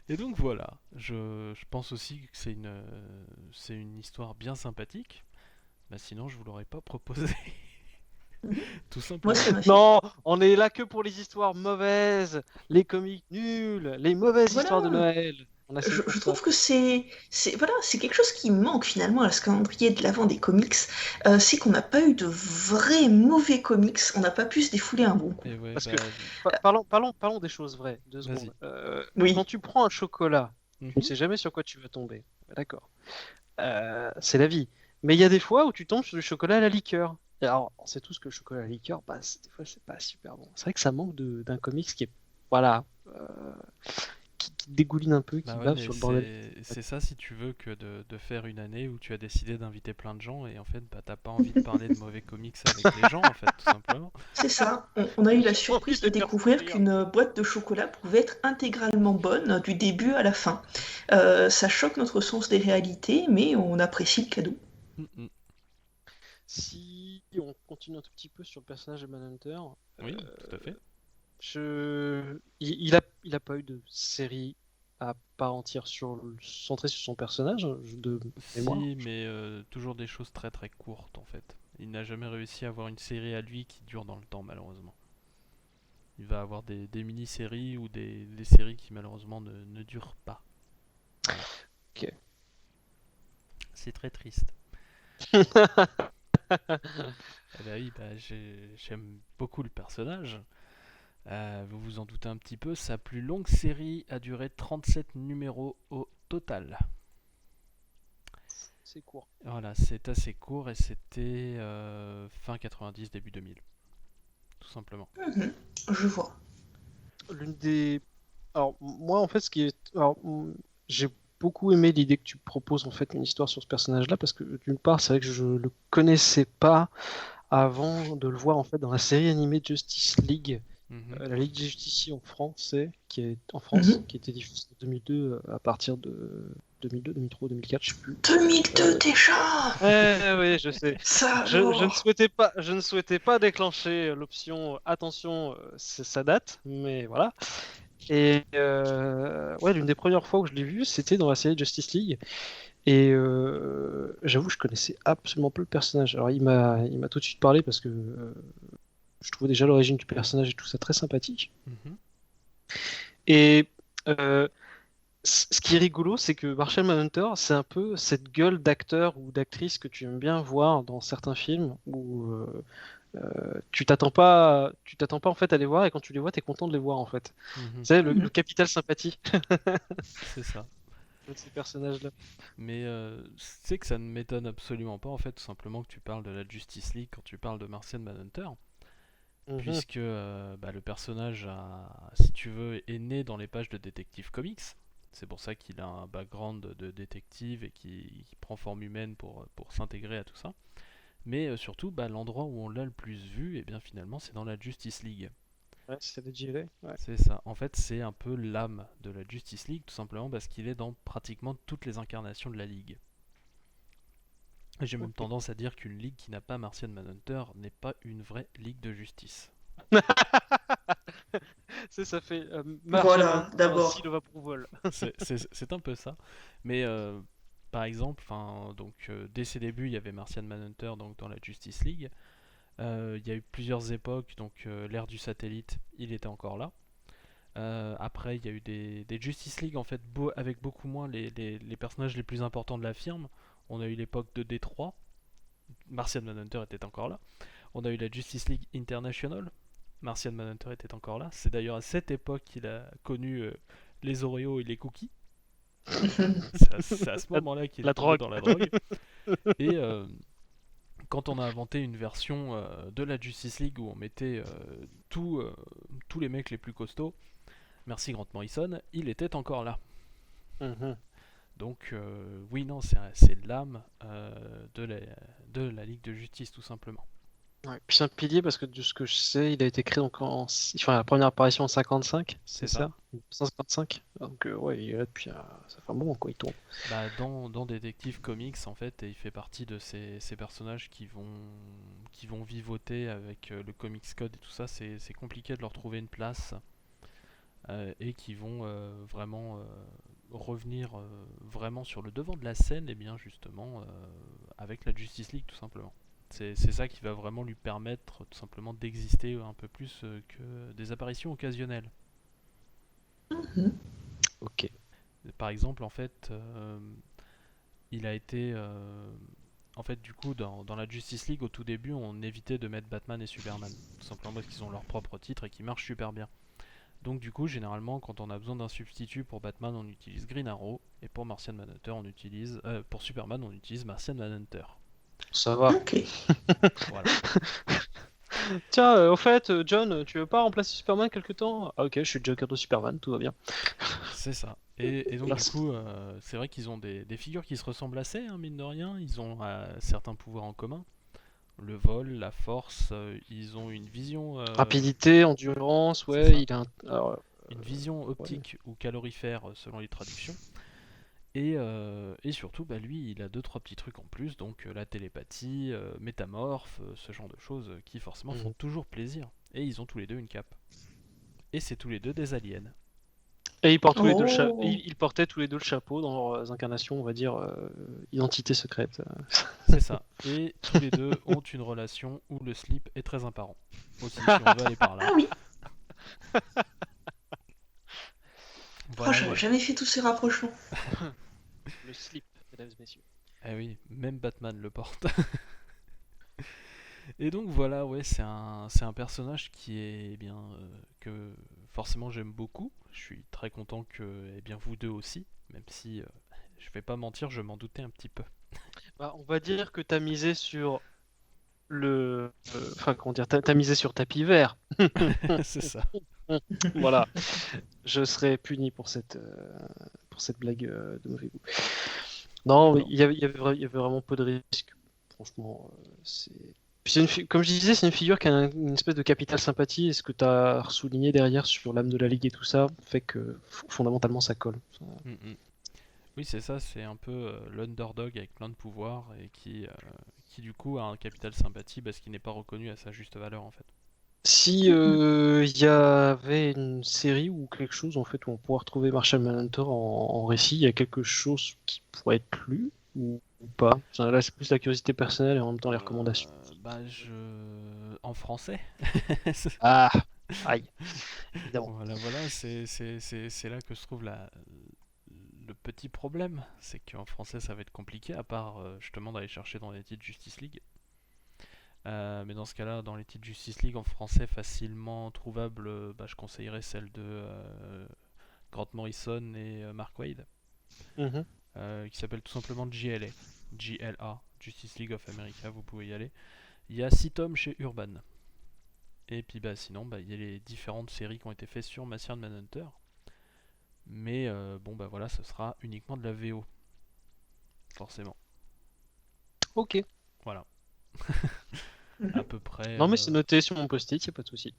Et donc voilà, je pense aussi que c'est une histoire bien sympathique. Bah sinon, je vous l'aurais pas proposé, Mhm. tout Moi, simplement. ça m'a fait. Non, on est là que pour les histoires mauvaises, les comics nuls, les mauvaises histoires de Voilà. Noël. On a signé Je pour ça. trouve que voilà, c'est quelque chose qui manque finalement à ce calendrier de l'avant des comics. C'est qu'on n'a pas eu de vrais mauvais comics. On n'a pas pu se défouler un bon coup. Et ouais, Parce que bah, parlons des choses vraies. 2 secondes. vas-y. Oui. Quand tu prends un chocolat, tu ne Mhm. sais jamais sur quoi tu vas tomber. D'accord. C'est la vie. Mais il y a des fois où tu tombes sur du chocolat à la liqueur. Et alors, on sait tous que le chocolat à la liqueur, bah, des fois, c'est pas super bon. C'est vrai que ça manque d'un comics qui est, voilà, qui dégouline un peu, qui Bah ouais, bave mais sur le bordel. c'est ça si tu veux que de faire une année où tu as décidé d'inviter plein de gens et en fait bah t'as pas envie de parler de mauvais comics avec les gens en fait tout simplement. C'est ça. On a eu la J'ai pas envie surprise de de les faire découvrir souffrir. qu'une boîte de chocolat pouvait être intégralement bonne du début à la fin. Ça choque notre sens des réalités, mais on apprécie le cadeau. Mm, mm. Si on continue un tout petit peu sur le personnage de Manhunter, Oui, tout à fait. il a pas eu de série à part entière centrée sur son personnage de mémoire. Si, mais toujours des choses très très courtes en fait. Il n'a jamais réussi à avoir une série à lui qui dure dans le temps malheureusement. Il va avoir des mini-séries ou des séries qui malheureusement ne durent pas. Voilà. Ok. C'est très triste. Eh ben oui, bah, j'aime beaucoup le personnage. Vous vous en doutez un petit peu, sa plus longue série a duré 37 numéros au total. C'est court. Voilà, c'est assez court et c'était fin 90, début 2000, tout simplement. Mhm. Je vois. L'une des. Alors, moi, en fait, j'ai beaucoup aimé l'idée que tu proposes, en fait, une histoire sur ce personnage-là, parce que, d'une part, c'est vrai que je le connaissais pas avant de le voir, en fait, dans la série animée Justice League, Mhm. la Ligue des Justiciers en français, en France, Mhm. qui était diffusée en 2002, à partir de 2002, 2003, 2004, je sais plus. 2002 déjà! Ouais, oui, je sais. Ça Je ne alors! souhaitais pas déclencher l'option attention, ça date, mais voilà. Et ouais, l'une des premières fois où je l'ai vu, c'était dans la série Justice League. Et j'avoue, je connaissais absolument pas le personnage. Alors, il m'a tout de suite parlé parce que je trouvais déjà l'origine du personnage et tout ça très sympathique. Mhm. Et euh, ce qui est rigolo, c'est que Marshall Manhunter, c'est un peu cette gueule d'acteur ou d'actrice que tu aimes bien voir dans certains films où tu t'attends pas en fait à les voir et quand tu les vois, t'es content de les voir en fait. Mhm. Tu sais, le Mhm. capital sympathie C'est ça. de ces personnages-là. Mais c'est que ça ne m'étonne absolument pas en fait, tout simplement que tu parles de la Justice League quand tu parles de Martian Manhunter, Mhm. puisque bah, le personnage, si tu veux, est né dans les pages de Detective Comics. C'est pour ça qu'il a un background de détective et qui prend forme humaine pour s'intégrer à tout ça. Mais surtout, bah, l'endroit où on l'a le plus vu, et bien finalement, c'est dans la Justice League. Ouais, c'est des gilets. Ouais. C'est ça. En fait, c'est un peu l'âme de la Justice League, tout simplement parce qu'il est dans pratiquement toutes les incarnations de la Ligue. Et j'ai même Ok. tendance à dire qu'une ligue qui n'a pas Martian Manhunter n'est pas une vraie ligue de justice. Ça fait Voilà, d'abord. Seal of Approval. C'est un peu ça. Mais par exemple, dès ses débuts, il y avait Martian Manhunter donc, dans la Justice League. Il y a eu plusieurs époques, donc l'ère du satellite, il était encore là. Après, il y a eu des Justice League en fait, avec beaucoup moins les personnages les plus importants de la firme. On a eu l'époque de Détroit, Martian Manhunter était encore là. On a eu la Justice League International, Martian Manhunter était encore là. C'est d'ailleurs à cette époque qu'il a connu les Oreos et les cookies. C'est à ce moment-là qu'il est tombé dans la drogue. Et quand on a inventé une version de la Justice League où on mettait tous les mecs les plus costauds, merci Grant Morrison, il était encore là. Donc oui, non, c'est l'âme de la Ligue de Justice, tout simplement. Ouais, puis c'est un pilier parce que de ce que je sais, il a été créé donc enfin, la première apparition en 55, c'est ça 1955. Donc ouais, il est là depuis ça fait un moment quoi, il tourne. Bah, dans Detective Comics, en fait, il fait partie de ces personnages qui vont vivoter avec le Comics Code et tout ça. C'est compliqué de leur trouver une place et qui vont vraiment revenir vraiment sur le devant de la scène, et bien justement avec la Justice League, tout simplement. C'est ça qui va vraiment lui permettre tout simplement d'exister un peu plus que des apparitions occasionnelles. Ok. Par exemple, en fait, il a été... en fait, du coup, dans la Justice League, au tout début, on évitait de mettre Batman et Superman. Tout simplement parce qu'ils ont leur propre titre et qui marchent super bien. Donc du coup, généralement, quand on a besoin d'un substitut pour Batman, on utilise Green Arrow. Et pour Martian Manhunter, pour Superman, on utilise Martian Manhunter. Ça va. Ok. Voilà. Tiens, au fait, John, tu veux pas remplacer Superman quelque temps? Ah ok, je suis le Joker de Superman, tout va bien. C'est ça. Et donc Merci. du coup, c'est vrai qu'ils ont des figures qui se ressemblent assez, hein, mine de rien. Ils ont certains pouvoirs en commun. Le vol, la force, ils ont une vision... Rapidité, endurance, c'est ouais, ça. il a Une vision optique ou calorifère selon les traductions. Et surtout, bah, lui, il a 2-3 petits trucs en plus, donc la télépathie, métamorphe, ce genre de choses qui forcément font toujours plaisir. Et ils ont tous les deux une cape. Et c'est tous les deux des aliens. Et ils portent tous les deux Oh. ils portaient tous les deux le chapeau dans leurs incarnations, on va dire, identité secrète. C'est ça. Et tous les deux ont une relation où le slip est très apparent. Aussi, si on veut aller par là. Ah oui. Voilà, J'aurais jamais fait tous ces rapprochements. Le slip, mesdames et messieurs. Eh oui, même Batman le porte. Et donc voilà, ouais, c'est un personnage qui est bien que forcément j'aime beaucoup. Je suis très content que bien vous deux aussi, même si je vais pas mentir, je m'en doutais un petit peu. Bah, on va dire que t'as misé sur enfin, comment dire, t'as misé sur tapis vert. C'est ça. Voilà. Je serai puni pour cette blague de mauvais goût. Non, mais il y avait vraiment peu de risques. Franchement, Puis comme je disais, c'est une figure qui a une espèce de capital sympathie, et ce que tu as souligné derrière sur l'âme de la Ligue et tout ça fait que fondamentalement ça colle. Oui, c'est ça, c'est un peu l'underdog avec plein de pouvoirs et qui du coup a un capital sympathie parce qu'il n'est pas reconnu à sa juste valeur en fait. Si il y avait une série ou quelque chose en fait où on pourrait retrouver Marshall Manhunter en récit, il y a quelque chose qui pourrait être lu ou pas. Là, c'est plus la curiosité personnelle et en même temps les recommandations. En français. Ah, aïe, évidemment. Voilà, c'est là que se trouve le petit problème, c'est qu'en français ça va être compliqué, à part justement d'aller chercher dans les titres Justice League. Mais dans ce cas-là, dans les titres Justice League en français facilement trouvable, je conseillerais celle de Grant Morrison et Mark Waid, qui s'appelle tout simplement JLA, Justice League of America, vous pouvez y aller. Il y a 6 tomes chez Urban. Et puis sinon, il y a les différentes séries qui ont été faites sur Martian Manhunter. Mais voilà, ce sera uniquement de la VO. Forcément. Ok. Voilà. À peu près. Non mais c'est noté sur mon post-it, y a pas de souci.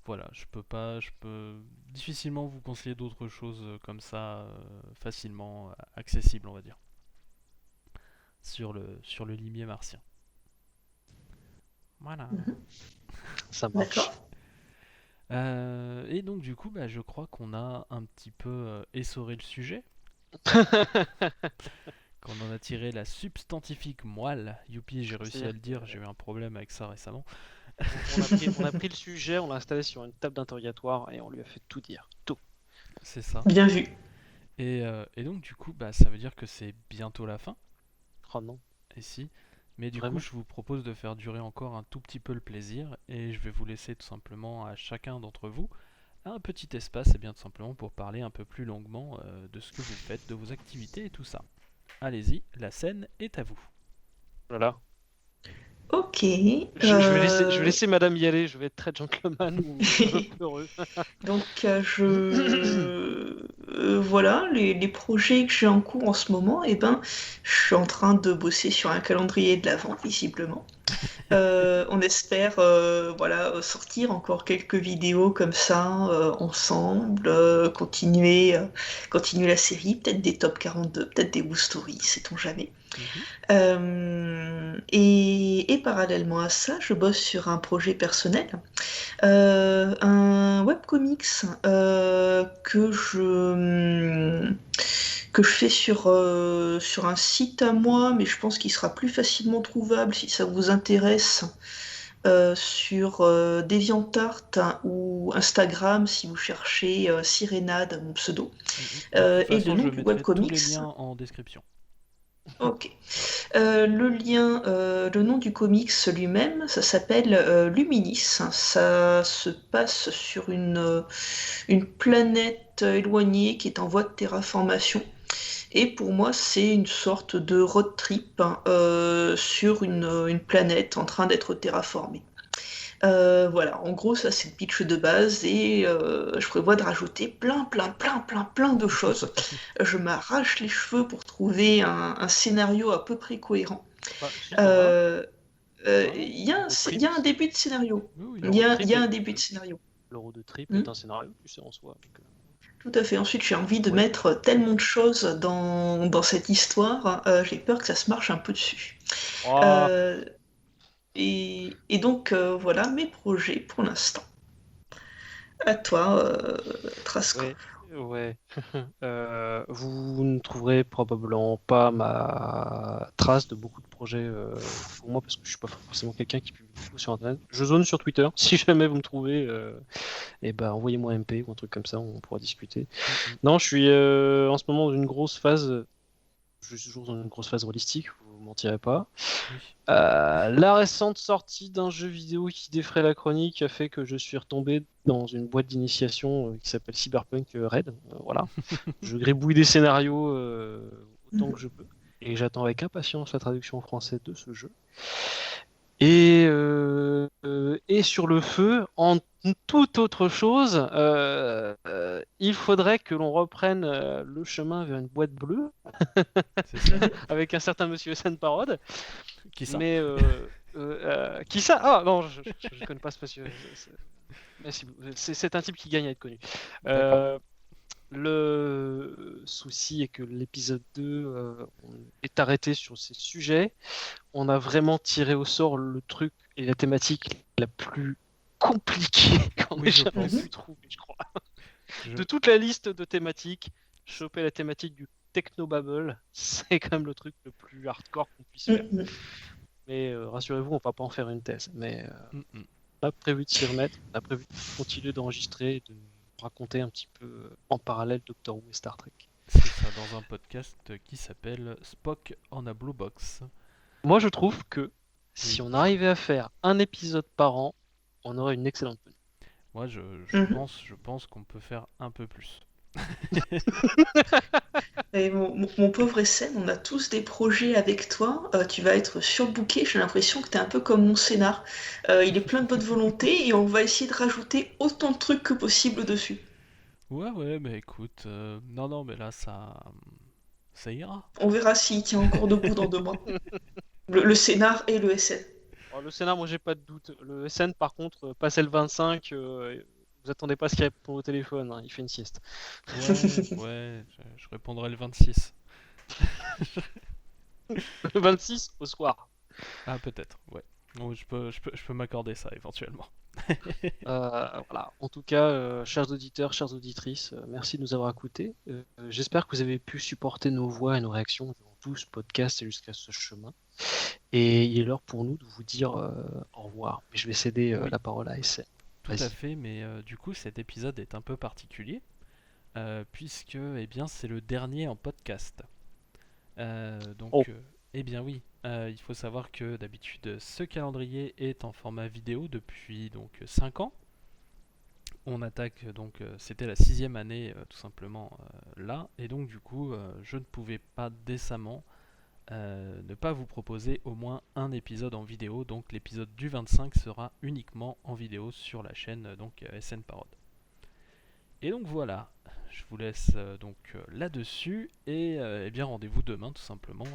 Voilà, je peux difficilement vous conseiller d'autres choses comme ça, facilement accessibles, on va dire, sur le limier martien. Voilà. Ça marche. D'accord. Et donc du coup, je crois qu'on a un petit peu essoré le sujet, qu'on en a tiré la substantifique moelle. Youpi, j'ai réussi à C'est-à-dire le dire, j'ai eu un problème avec ça récemment. on a pris le sujet, on l'a installé sur une table d'interrogatoire et on lui a fait tout dire. Tout. C'est ça. Bien vu. Et donc du coup, ça veut dire que c'est bientôt la fin, Oh non. ici. Mais du Vraiment coup, je vous propose de faire durer encore un tout petit peu le plaisir, et je vais vous laisser tout simplement à chacun d'entre vous un petit espace, et bien tout simplement pour parler un peu plus longuement de ce que vous faites, de vos activités et tout ça. Allez-y, la scène est à vous. Voilà. Ok. Je vais laisser madame y aller, je vais être très gentleman ou heureux. Donc, voilà, les projets que j'ai en cours en ce moment, je suis en train de bosser sur un calendrier de l'Avent, visiblement. On espère sortir encore quelques vidéos comme ça ensemble, continuer la série, peut-être des top 42, peut-être des Woo Stories, sait-on jamais. Et parallèlement à ça, je bosse sur un projet personnel, un webcomics que je fais sur un site à moi, mais je pense qu'il sera plus facilement trouvable si ça vous intéresse, sur DeviantArt ou Instagram si vous cherchez Sirénade, mon pseudo. De toute Et façon, le nom je du mettrai tous les webcomics. liens en description. Ok. Le nom du comics lui-même, ça s'appelle Luminis. Ça se passe sur une planète éloignée qui est en voie de terraformation. Et pour moi, c'est une sorte de road trip sur une planète en train d'être terraformée. Voilà, en gros, ça c'est le pitch de base et je prévois de rajouter plein de choses. Je m'arrache les cheveux pour trouver un scénario à peu près cohérent. Bah, si, ça va. Euh, Voilà. Il y a Road il y a un trip, début de scénario. Oui, Il y a trip un est- début de scénario. le road trip Hmm. est un scénario, tu sais, en soi. Donc, Tout à fait. Ensuite, j'ai envie de Ouais. mettre tellement de choses dans cette histoire. J'ai peur que ça se marche un peu dessus. oh, Euh, et donc, voilà mes projets pour l'instant. À toi, Trasco. ouais, ouais. Vous ne trouverez probablement pas ma trace de beaucoup de projets pour moi parce que je suis pas forcément quelqu'un qui publie beaucoup sur internet. Je zone sur Twitter. Si jamais vous me trouvez, envoyez-moi un MP ou un truc comme ça, on pourra discuter. Non, je suis en ce moment dans une grosse phase. Je suis toujours dans une grosse phase holistique, vous ne mentirez pas. Oui. La récente sortie d'un jeu vidéo qui défraie la chronique a fait que je suis retombé dans une boîte d'initiation qui s'appelle Cyberpunk Red. Voilà. Je gribouille des scénarios autant que je peux. Et j'attends avec impatience la traduction en français de ce jeu. Et sur le feu, en toute autre chose, il faudrait que l'on reprenne le chemin vers une boîte bleue C'est ça. avec un certain monsieur Sen Parod. Qui ça? Mais qui ça? Ah non, je ne connais pas ce monsieur. Merci. C'est un type qui gagne à être connu. D'accord. Le souci est que l'épisode 2 est arrêté sur ces sujets. On a vraiment tiré au sort le truc et la thématique la plus compliquée qu'on Oui, ait je jamais pense. pu trouver, je crois. Je- De toute la liste de thématiques, choper la thématique du technobabble, c'est quand même le truc le plus hardcore qu'on puisse faire. Mais rassurez-vous, on va pas en faire une thèse. Mais on a prévu de s'y remettre, on a prévu de continuer d'enregistrer et de raconter un petit peu en parallèle Doctor Who et Star Trek. C'est ça, dans un podcast qui s'appelle Spock on a Blue Box. Moi, je trouve que si Oui. on arrivait à faire un épisode par an, on aurait une excellente bonne. Moi, je pense qu'on peut faire un peu plus. Et mon pauvre Essen, on a tous des projets avec toi. Tu vas être surbooké. J'ai l'impression que t'es un peu comme mon scénar. Il est plein de bonne volonté et on va essayer de rajouter autant de trucs que possible dessus. Ouais, mais écoute, non, mais là, ça ira. On verra s'il tient encore debout dans 2 mois. Le scénar et le SN. Alors, le scénar, moi, j'ai pas de doute. Le SN, par contre, passé le 25, vous attendez pas à ce qu'il réponde au téléphone, hein, il fait une sieste. Ouais, je répondrai le 26. Le 26 au soir. Ah, peut-être, ouais. Bon, je peux m'accorder ça éventuellement. Voilà. En tout cas, chers auditeurs, chères auditrices, merci de nous avoir écoutés. J'espère que vous avez pu supporter nos voix et nos réactions durant tout ce podcast et jusqu'à ce chemin. Et il est l'heure pour nous de vous dire au revoir. Mais je vais céder Oui. la parole à SN. Tout à Vas-y. fait, mais du coup cet épisode est un peu particulier, puisque eh bien, c'est le dernier en podcast. Donc, Oh. eh bien oui, il faut savoir que d'habitude ce calendrier est en format vidéo depuis donc 5 ans. On attaque donc, c'était la 6e année tout simplement là, et donc du coup je ne pouvais pas décemment ne pas vous proposer au moins un épisode en vidéo, donc l'épisode du 25 sera uniquement en vidéo sur la chaîne donc SN Parod. Et donc voilà, je vous laisse donc là-dessus, et eh bien rendez-vous demain tout simplement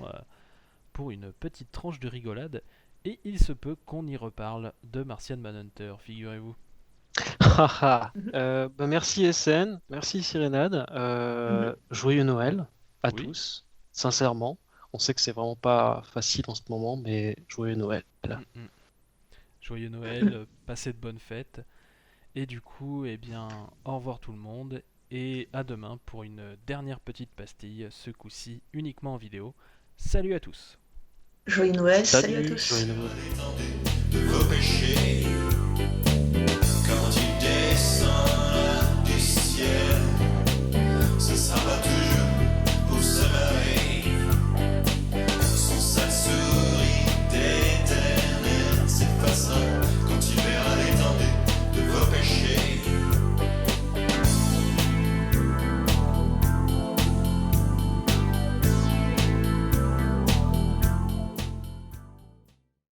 pour une petite tranche de rigolade, et il se peut qu'on y reparle de Martian Manhunter, figurez-vous. Merci SN, merci Cyrénade. Joyeux Noël à Oui. tous, sincèrement. On sait que c'est vraiment pas facile en ce moment, mais joyeux Noël. Joyeux Noël, passez de bonnes fêtes, et du coup, eh bien, au revoir tout le monde, et à demain pour une dernière petite pastille, ce coup-ci uniquement en vidéo. Salut à tous. Joyeux Noël, salut à tous. Joyeux Noël. de vos péchés. Quand il descend du ciel, ce sera pas toujours pour se marrer. Son sale souris d'éternel s'effacera.